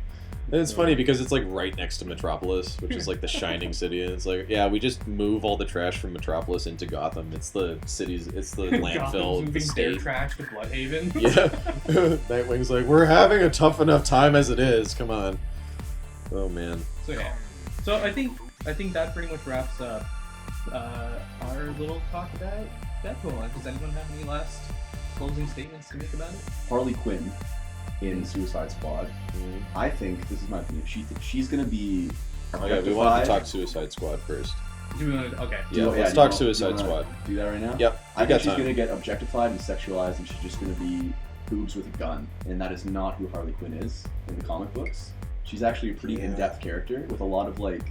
And it's funny because it's like right next to Metropolis, which is like the shining city. And it's like, yeah, we just move all the trash from Metropolis into Gotham. It's the city's, it's the landfill, Gotham's the moving their state. trash to Bloodhaven. Yeah. Nightwing's like, we're having a tough enough time as it is. Come on. Oh man. So yeah. So I think that pretty much wraps up our little talk about Deadpool. Does anyone have any last closing statements to make about it? Harley Quinn in Suicide Squad. I think this is my opinion. She's gonna be. Oh yeah, we wanted to talk Suicide Squad first. Do we want to? Okay. Yeah, let's do talk you Suicide wanna Squad. Do that right now. Yep. I we think got she's time. gonna get objectified and sexualized, and she's just gonna be boobs with a gun, and that is not who Harley Quinn is in the comic books. She's actually a pretty Yeah. in-depth character with a lot of like.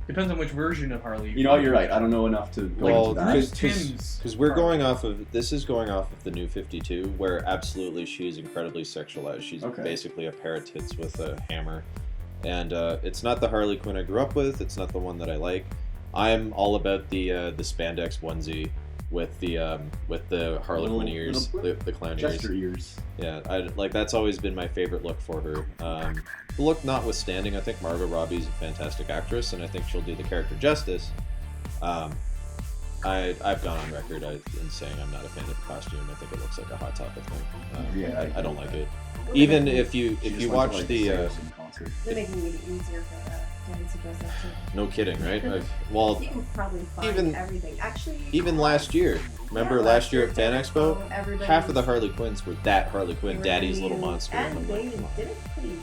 Depends on which version of Harley. You know what? You're right. I don't know enough to go Well, into that. Who's Tim's? Because we're Harley? going off of this is going off of the New 52, where absolutely she's incredibly sexualized. She's Okay. basically a pair of tits with a hammer, and it's not the Harley Quinn I grew up with. It's not the one that I like. I'm all about the spandex onesie with the Harley Little- Quinn ears, little the clown Gesture ears. ears. Yeah, like that's always been my favorite look for her. The look notwithstanding, I think Margot Robbie's a fantastic actress, and I think she'll do the character justice. I've gone on record in saying I'm not a fan of the costume. I think it looks like a Hot Topic thing. Yeah, I don't like it. Even if you She just watch went to, like, the Saracen concert. They're making it easier for fans to dress up too. no kidding, right? Well, You can probably find even- everything. Actually, even last year, remember yeah, last year at Fan Expo, everybody half of the was- Harley Quinns were that Harley they Quinn, were Daddy's pretty- Little Monster. And I'm they like, come on. did it pretty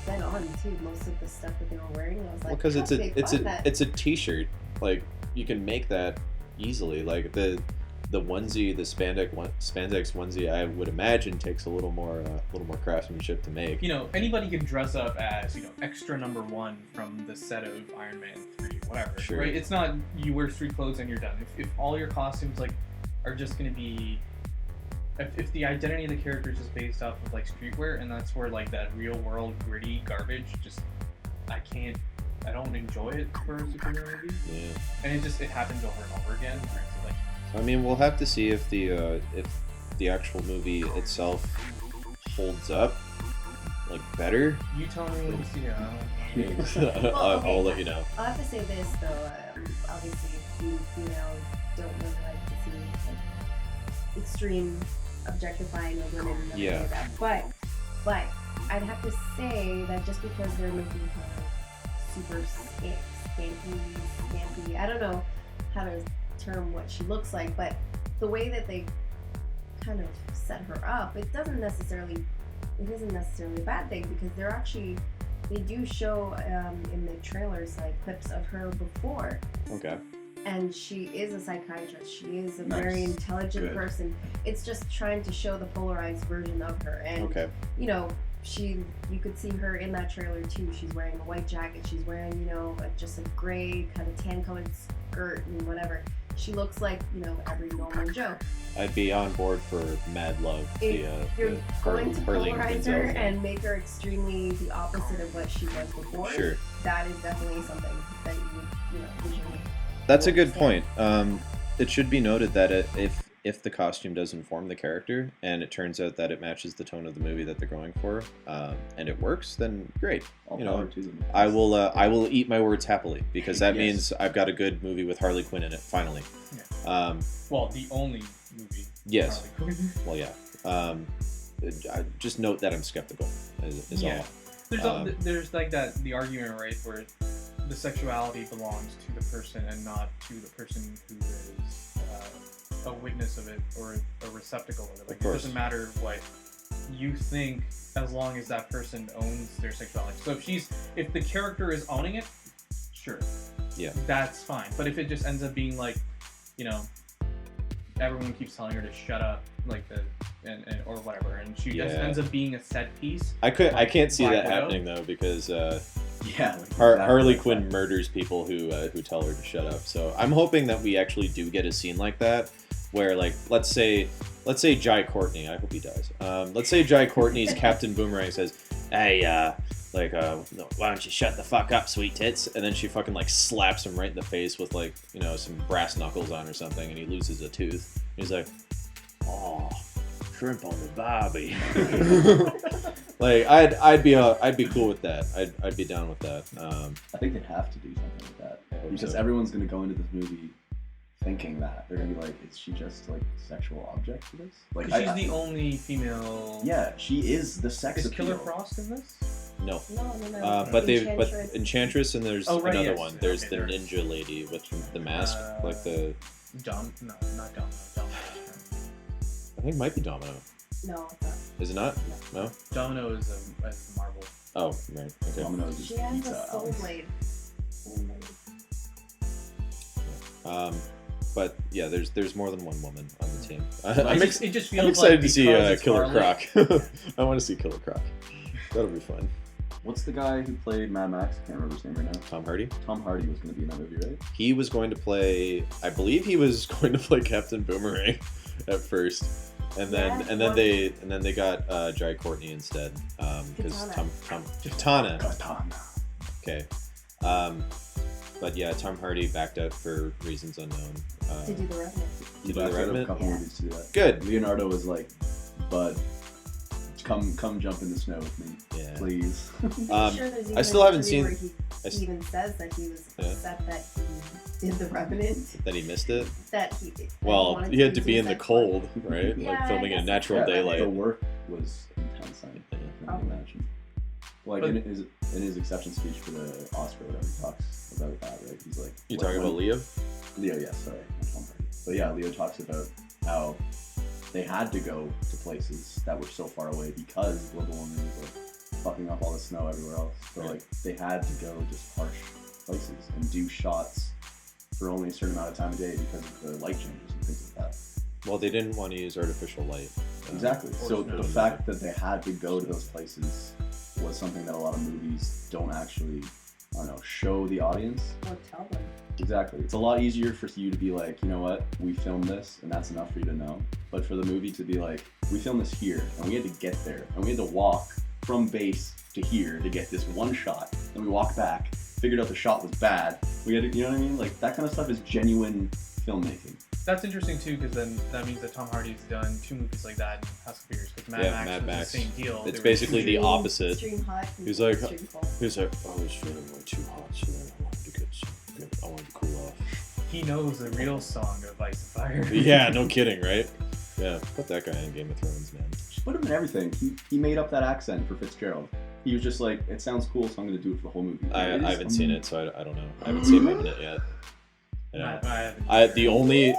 dead on too. Most of the stuff that they were wearing, I was like, Well, because how it's did they a find that? T-shirt. Like you can make that easily. Like the onesie, the spandex onesie, I would imagine takes a little more craftsmanship to make. You know, anybody can dress up as extra number one from the set of Iron Man 3, whatever, Sure. right? It's not you wear street clothes and you're done. If all your costumes like are just gonna be, if the identity of the character is just based off of like streetwear, and that's where like that real world gritty garbage, just I don't enjoy it for a superhero movie, Yeah. and it happens over and over again. Where it's like, I mean, we'll have to see if the actual movie itself holds up, like, better. you tell me, yeah. I'll let you know. I'll have to say this though. Obviously, you females don't really like to see like extreme objectifying of women and everything Yeah. like that. But I'd have to say that just because they're making her super scampy, I don't know how to term what she looks like, but the way that they kind of set her up, it isn't necessarily a bad thing, because they do show in the trailers like clips of her before, Okay. and she is a psychiatrist. She is a Nice. very intelligent Good. person. It's just trying to show the polarized version of her, and Okay. you know, you could see her in that trailer too. She's wearing a white jacket. She's wearing, you know, just a gray kind of tan colored skirt and whatever. She looks like, you know, every normal Joe. I'd be on board for Mad Love. If you're going to Harley polarize Quinzel her thing. and make her extremely the opposite of what she was before, Sure. that is definitely something that you know, visually. That's a good understand. point. It should be noted that if the costume does inform the character, and it turns out that it matches the tone of the movie that they're going for, and it works, then great. All You power know, to them. I will eat my words happily, because that Yes. means I've got a good movie with Harley Quinn in it finally. Well, the only movie. Yes. Harley Quinn. Well, yeah. I just note that I'm skeptical. Is Yeah. all. There's like the argument, right, where the sexuality belongs to the person and not to the person who is a witness of it or a receptacle of it. Like, Of it course. doesn't matter what you think as long as that person owns their sexuality. So if the character is owning it, sure. Yeah. That's fine. But if it just ends up being like, you know, everyone keeps telling her to shut up, like or whatever, and she just Yeah. ends up being a set piece. I can't see Black that Widow? happening though, because Yeah. Like Harley exactly Quinn like murders people who tell her to shut up. So I'm hoping that we actually do get a scene like that, where, like, let's say Jai Courtney. I hope he dies. Let's say Jai Courtney's Captain Boomerang says, "Hey, no, why don't you shut the fuck up, sweet tits?" And then she fucking like slaps him right in the face with, like, you know, some brass knuckles on or something, and he loses a tooth. He's like, "Oh, shrimp on the barbie." Like, I'd be cool with that. I'd be down with that. I think they have to do something like that, I hope because so. everyone's gonna go into this movie thinking that they're gonna be like, is she just like a sexual object for this? Like, She's the only female. Yeah, she is the sex Is appeal. Killer Frost in this? No. No. But Enchantress. Enchantress, and there's Oh, right, another yes. one. There's Okay, the there. ninja lady with the mask, like the No, not Domino. I think it might be Domino. No, it's not. Is it not? No. Domino is a Marvel. Oh, right. Okay. Domino's is She has pizza, a soul Alex. blade. But yeah, there's more than one woman on the team. It just feels I'm excited like to see because it's Killer Harley- Croc. I want to see Killer Croc. That'll be fun. What's the guy who played Mad Max? I can't remember his name right now. Tom Hardy. Tom Hardy was going to be in that movie, right? He was going to play. I believe he was going to play Captain Boomerang at first, and then they got Jai Courtney instead, because Katana. Katana. Okay. But yeah, Tom Hardy backed out for reasons unknown. To do the Revenant. To do the Backed out of a Revenant? couple Yeah. movies to do that. Good. Leonardo was like, "Bud, come jump in the snow with me, Yeah. please." I'm sure there's even I still an haven't interview seen- where he even says that he was Yeah. upset that he did the Revenant. That he missed it. That he. that Well, wanted he had to use be it in the as cold, right? Yeah, Like I filming in guess natural that's The daylight. work was intense. I can imagine. Like But- in his acceptance speech for the Oscar, whatever, he talks about that, right? He's like, You when- talking about when- Leo? Leo, yes, sorry, not Tom Hardy. But yeah, Leo talks about how they had to go to places that were so far away because global warming was like fucking up all the snow everywhere else. So Right. like they had to go just harsh places and do shots for only a certain amount of time a day because of the light changes and things like that. Well, they didn't want to use artificial light. Exactly. Or So snow. the fact that they had to go to those places was something that a lot of movies don't actually I don't know, show the audience. Or tell them. Exactly. It's a lot easier for you to be like, you know what, we filmed this and that's enough for you to know. But for the movie to be like, we filmed this here and we had to get there and we had to walk from base to here to get this one shot. Then we walked back, figured out the shot was bad. We had to, you know what I mean? Like that kind of stuff is genuine filmmaking. That's interesting too, because then that means that Tom Hardy's done 2 movies like that in House of Fears. Because Mad Max was the same deal. It's They were basically the extreme- opposite. Extreme hot. He was like, extreme cold. I was feeling way too hot, so then I wanted to get I wanted to cool off. He knows the real song of Ice and Fire. Yeah, no kidding, right? Yeah, put that guy in Game of Thrones, man. Just put him in everything. He made up that accent for Fitzgerald. He was just like, it sounds cool, so I'm going to do it for the whole movie. I haven't seen it, so I don't know. I haven't seen Revenant yet. I haven't. The only You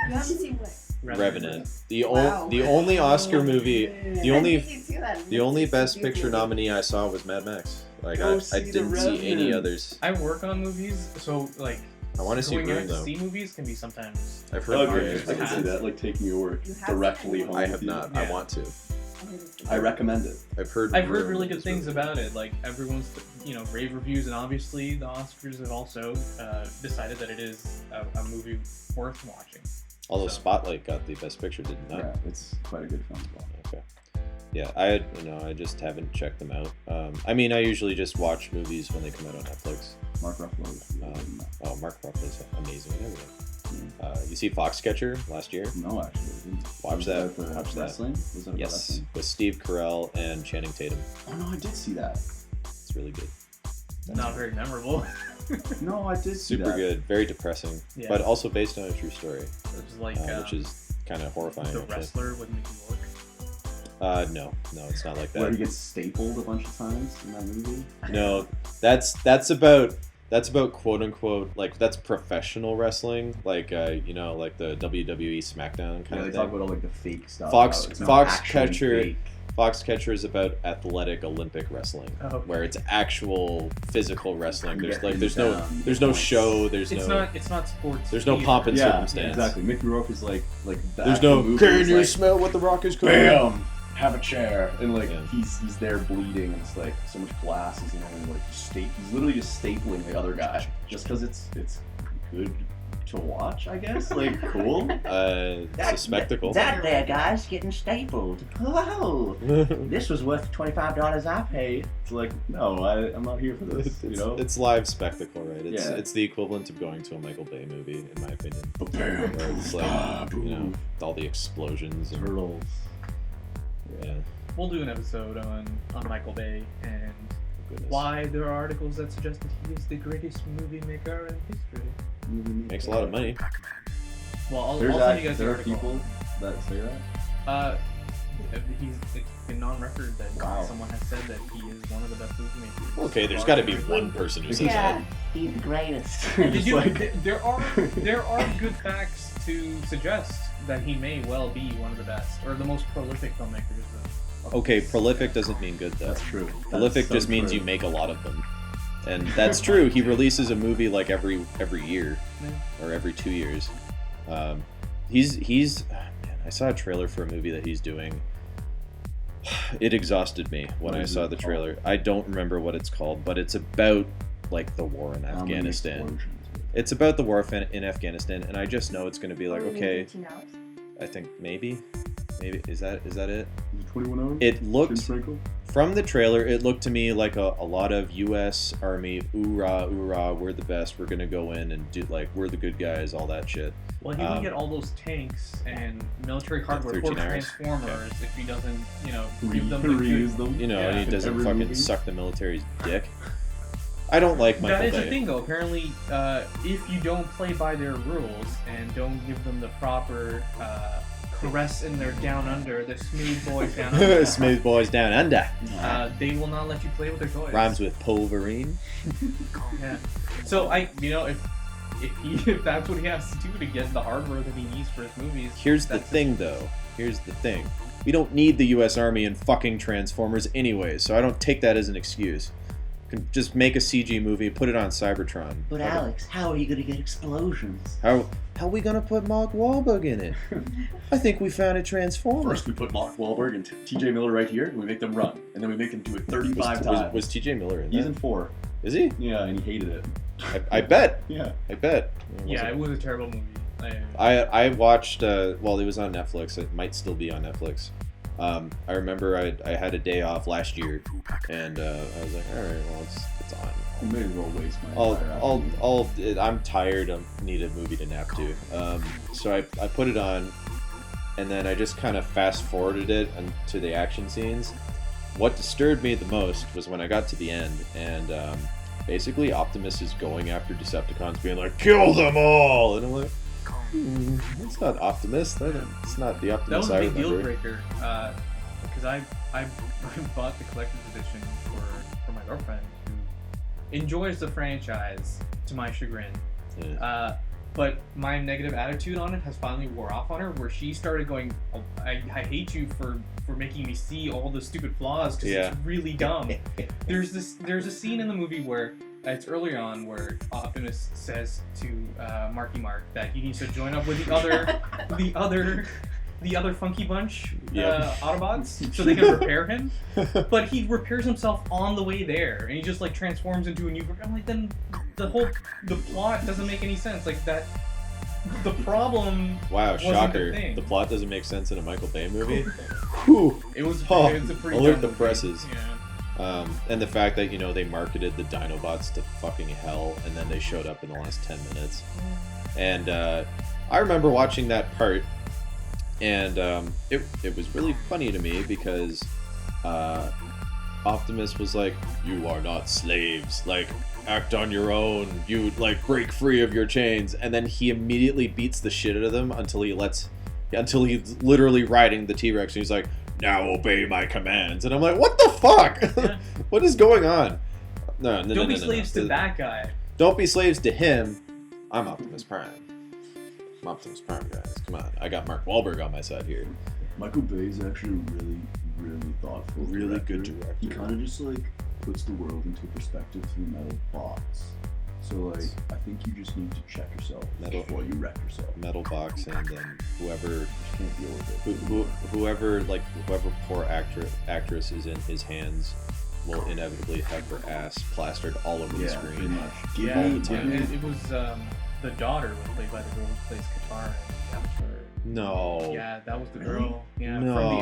haven't seen what? Revenant, the Wow. only Oscar movie, the only I think you'd see that. the only It's a Best confusing Picture movie. nominee I saw was Mad Max. Like Go I see The didn't see any Revenant. others. I work on movies, so like I want to see going out Room to though. see movies can be sometimes. I've heard Okay, reviews. I can see that, like taking your work You have directly seen it? home. I with have you. not. Yeah. I want to. I recommend it. I've heard Really Room good is things really about it. Like everyone's, rave reviews, and obviously the Oscars have also decided that it is a movie worth watching. Although So- Spotlight got the Best Picture, did not. Yeah, it's quite a good film as well. Okay. Yeah, I just haven't checked them out. I mean, I usually just watch movies when they come out on Netflix. Mark Ruffalo is really good in that. Oh, Mark Ruffalo's amazing and everything. You see Foxcatcher last year? No, actually, I didn't. Watch Was that. the Watch that. wrestling? Was that about Yes, wrestling? with Steve Carell and Channing Tatum. Oh no, I did see that. It's really good. Not very memorable. No, I did see Super that. good, very depressing, Yeah. but also based on a true story, It was like which is kind of horrifying. the actually. wrestler with Mickey Rourke. No, it's not like Where he that. gets stapled a bunch of times in that movie. No, that's about quote unquote like that's professional wrestling, like like the WWE SmackDown kind Yeah, they of talk thing. about all like the fake stuff. Fox- how it's not actually Foxcatcher- fake. Foxcatcher is about athletic Olympic wrestling, Oh, okay. where it's actual physical wrestling. There's Yeah, like there's down, no points. show. There's It's no not sports. there's no theater. pomp and Yeah, circumstance. exactly. Mickey Rourke is like the There's actual no movie can is you like, smell what the Rock is cooking? bam, have a chair, and like Yeah. he's there bleeding, and it's like so much glass is in him, and like he's literally just stapling the other guy just because it's good to watch, I guess. Like cool. It's a spectacle. That there guy's getting stapled. Oh, this was worth $25 I paid. It's like no, I'm not here for this. You know. It's live spectacle, right? Yeah. It's the equivalent of going to a Michael Bay movie, in my opinion. Bam, Where it's like all the explosions and turtles. yeah. We'll do an episode on Michael Bay and Goodness. why there are articles that suggest that he is the greatest movie maker in history. Makes a lot of money. Well, I'll There send you guys the are article. people that say that. It's been on record that Wow. someone has said that he is one of the best movie makers. Okay, there's got to be one person who says Yeah, that. he's the greatest. Did you- Like- there are good facts to suggest that he may well be one of the best or the most prolific filmmakers. Okay, prolific doesn't mean good though. That's true. Prolific That's just so means true. you make a lot of them, and that's true. He releases a movie like every year, or every 2 years. He's man, I saw a trailer for a movie that he's doing. It exhausted me when What I is saw it the called? trailer. I don't remember what it's called, but it's about like the war in How many Afghanistan. explosions? It's about the war in Afghanistan, and I just know it's going to be like, Or maybe okay, 13 hours. I think maybe is that it? Is it 21 hours? It Tim looked Sprinkle? from the trailer, it looked to me like a lot of U.S. Army, oorah, we're the best, we're gonna go in and do like we're the good guys, all that shit. Well, he can get all those tanks and military hardware for 13 hours. Transformers if he doesn't, give them the Reuse good. them. You know, and he Yeah. doesn't Every fucking movie. suck the military's dick. I don't like Michael That is Bay. the thing, though. Apparently, if you don't play by their rules and don't give them the proper caress in their down under, the smooth boys down under, Smooth boys down under. they will not let you play with their toys. Rhymes with pulverine. Yeah. So if that's what he has to do to get the hardware that he needs for his movies. Here's the that's thing, though. Here's the thing. We don't need the U.S. Army and fucking Transformers anyways, so I don't take that as an excuse. Can just make a CG movie, put it on Cybertron. But Alex, how are you gonna get explosions? How are we gonna put Mark Wahlberg in it? I think we found a Transformer. First, we put Mark Wahlberg and T.J. Miller right here, and we make them run, and then we make them do it 35 times. Was T.J. Miller in He's that? in 4. Is he? Yeah, and he hated it. I bet. Yeah. I bet. Yeah, it was a terrible movie. I watched, well, it was on Netflix. It might still be on Netflix. I remember I had a day off last year, and I was like, all right, well, it's on. I may as well waste my entire I'm tired. I need a movie to nap to. So I put it on, and then I just kind of fast forwarded it to the action scenes. What disturbed me the most was when I got to the end, and basically Optimus is going after Decepticons, being like, kill them all, and I'm like, it's not Optimus. It's not the Optimus I remember. That was a big deal breaker, because I bought the collector's edition for my girlfriend, who enjoys the franchise to my chagrin. Yeah. But my negative attitude on it has finally wore off on her, where she started going, oh, I hate you for making me see all the stupid flaws, because it's really dumb. There's a scene in the movie where it's early on where Optimus says to Marky Mark that he needs to join up with the other Funky Bunch Autobots so they can repair him. But he repairs himself on the way there, and he just like transforms into a new. I'm like, then the plot doesn't make any sense. Like that, the problem. Wow, wasn't shocker! The thing. The plot doesn't make sense in a Michael Bay movie. Whew. It was a pretty alert dumb the movie. presses. Yeah. And the fact that they marketed the Dinobots to fucking hell, and then they showed up in the last 10 minutes. And I remember watching that part, and it was really funny to me because Optimus was like, "You are not slaves. Like, act on your own. You like break free of your chains." And then he immediately beats the shit out of them until he's literally riding the T-Rex, and he's like, "Now obey my commands." And I'm like, what the fuck? Yeah. What is going on? No. Don't be slaves to that guy. Don't be slaves to him. I'm Optimus Prime. I'm Optimus Prime, guys. Come on. I got Mark Wahlberg on my side here. Michael Bay is actually really, really thoughtful. Really good director. He kind of just like puts the world into perspective through Metal Box. So like, I think you just need to check yourself before you wreck yourself. Metal Box, and then whoever You can't deal with it. whoever poor actress is in his hands will inevitably have her ass plastered all over the Pretty screen. much. And it was the daughter was played by the girl who plays Katara in Avatar. No. Yeah, that was the Really? girl. Yeah, No. from the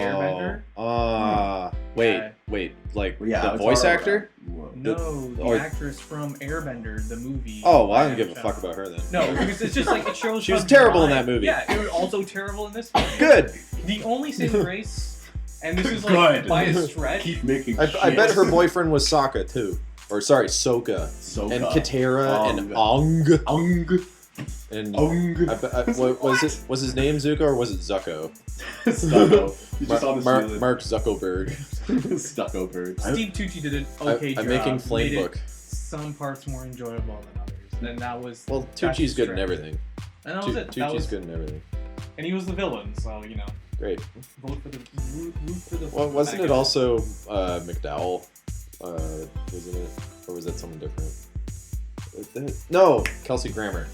Airbender. Wait, like Well, yeah, the Avatar, voice actor? Whoa. No, the or- actress from Airbender, the movie. Oh, well, I don't give a fuck about her then. No, because it's just like it shows. She was how terrible in dry- that movie. Yeah, it was also terrible in this movie. Good. The only saving grace, and this is like Good. by a stretch. Keep making I bet her boyfriend was Sokka too. Or sorry, Sokka. Sokka. And Katara and Ong. Ong. And Ong. what was his name Zuko or was it Zucko? Stucco. You just on the ceiling. Mark Zuckerberg. Stucco bird. Steve Tucci did an okay job. I'm making Flame Made it Book. some parts more enjoyable than others. And that was Well, that's Tucci's good in stretch. everything. And that was it. That Tucci's was, good in everything. and he was the villain, so Great. vote for the root for the. Well, wasn't bad it guy. also McDowell? Wasn't it? Or was that someone different? No, Kelsey Grammer.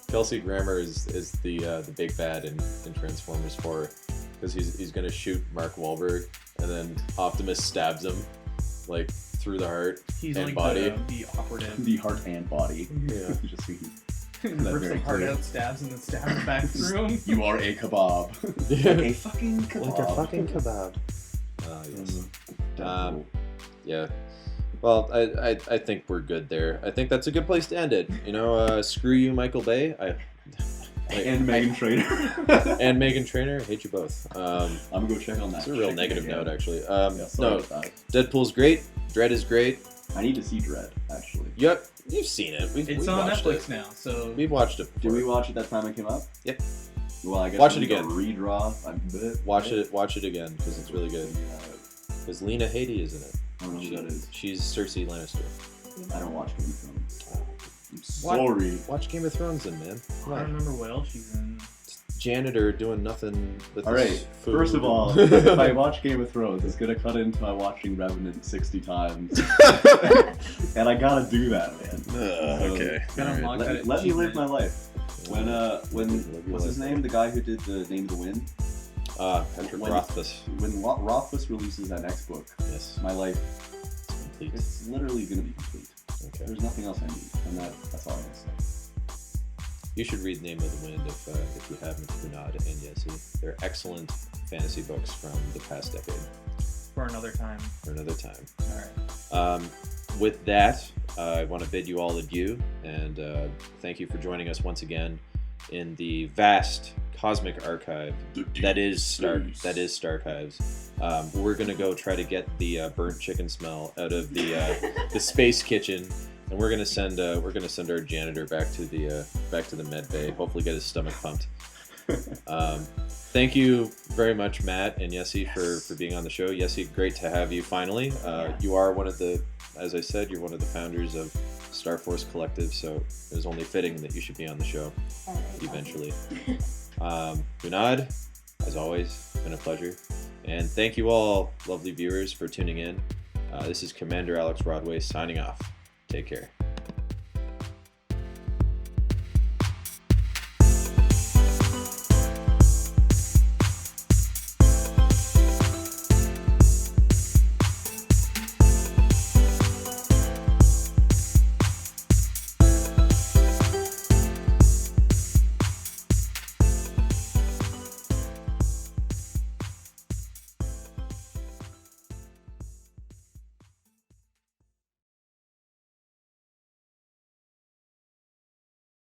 Kelsey Grammer is the big bad in Transformers 4 because he's gonna shoot Mark Wahlberg and then Optimus stabs him like through the heart He's and like body. the operative. The heart and body. Yeah. Just so Rips very the heart clear. out, stabs, and then stabs it back through him. you are a kebab. Yeah. A fucking kebab. Like a fucking kebab. Ah, yes. Deadpool. Yeah. Well, I think we're good there. I think that's a good place to end it. Screw you, Michael Bay. And Megan Trainor. And Megan Trainor. I hate you both. I'm gonna go check on that. It's a real Check negative it note, again. actually. Yeah, sorry No, about that. Deadpool's great. Dredd is great. I need to see Dredd, actually. Yep, you've seen it. It's on Netflix now, so We've watched it. Did Before. we watch it that time it came up? Yep. Well, I guess Watch we it need to again. Redraw. Watch it again because it's really good. Because Lena Headey is in it. I don't know who that is. She's Cersei Lannister. I don't watch Game of Thrones. I'm What? sorry. Watch Game of Thrones then, man. Come I don't on. remember what else she's in. Janitor doing nothing with All his right. food. First of all, if I watch Game of Thrones, it's gonna cut into my watching Revenant 60 times, and I gotta do that, man. Okay. Gotta All unlock right. that Let me live achievement. my life. When what's his name? The guy who did the Name of the Wind. Patrick When- Rothfuss. When Rothfuss releases that next book, Yes. my life Complete. it's literally gonna be complete. Okay. There's nothing else I need, and that's all I can say. You should read Name of the Wind if you haven't, Hunaid and Yessi. They're excellent fantasy books from the past decade. For another time. For another time. All right. With that, I want to bid you all adieu, and thank you for joining us once again in the vast cosmic archive that is STARCHIVES. We're gonna go try to get the burnt chicken smell out of the space kitchen, and we're gonna send our janitor back to the med bay. Hopefully, get his stomach pumped. Thank you very much, Matt and Yessi, for being on the show. Yessi, great to have you finally. You are one of the, as I said, you're one of the founders of Star Force Collective, so it was only fitting that you should be on the show eventually. Hunaid, as always, been a pleasure. And thank you all, lovely viewers, for tuning in. This is Commander Alex Rodway signing off. Take care.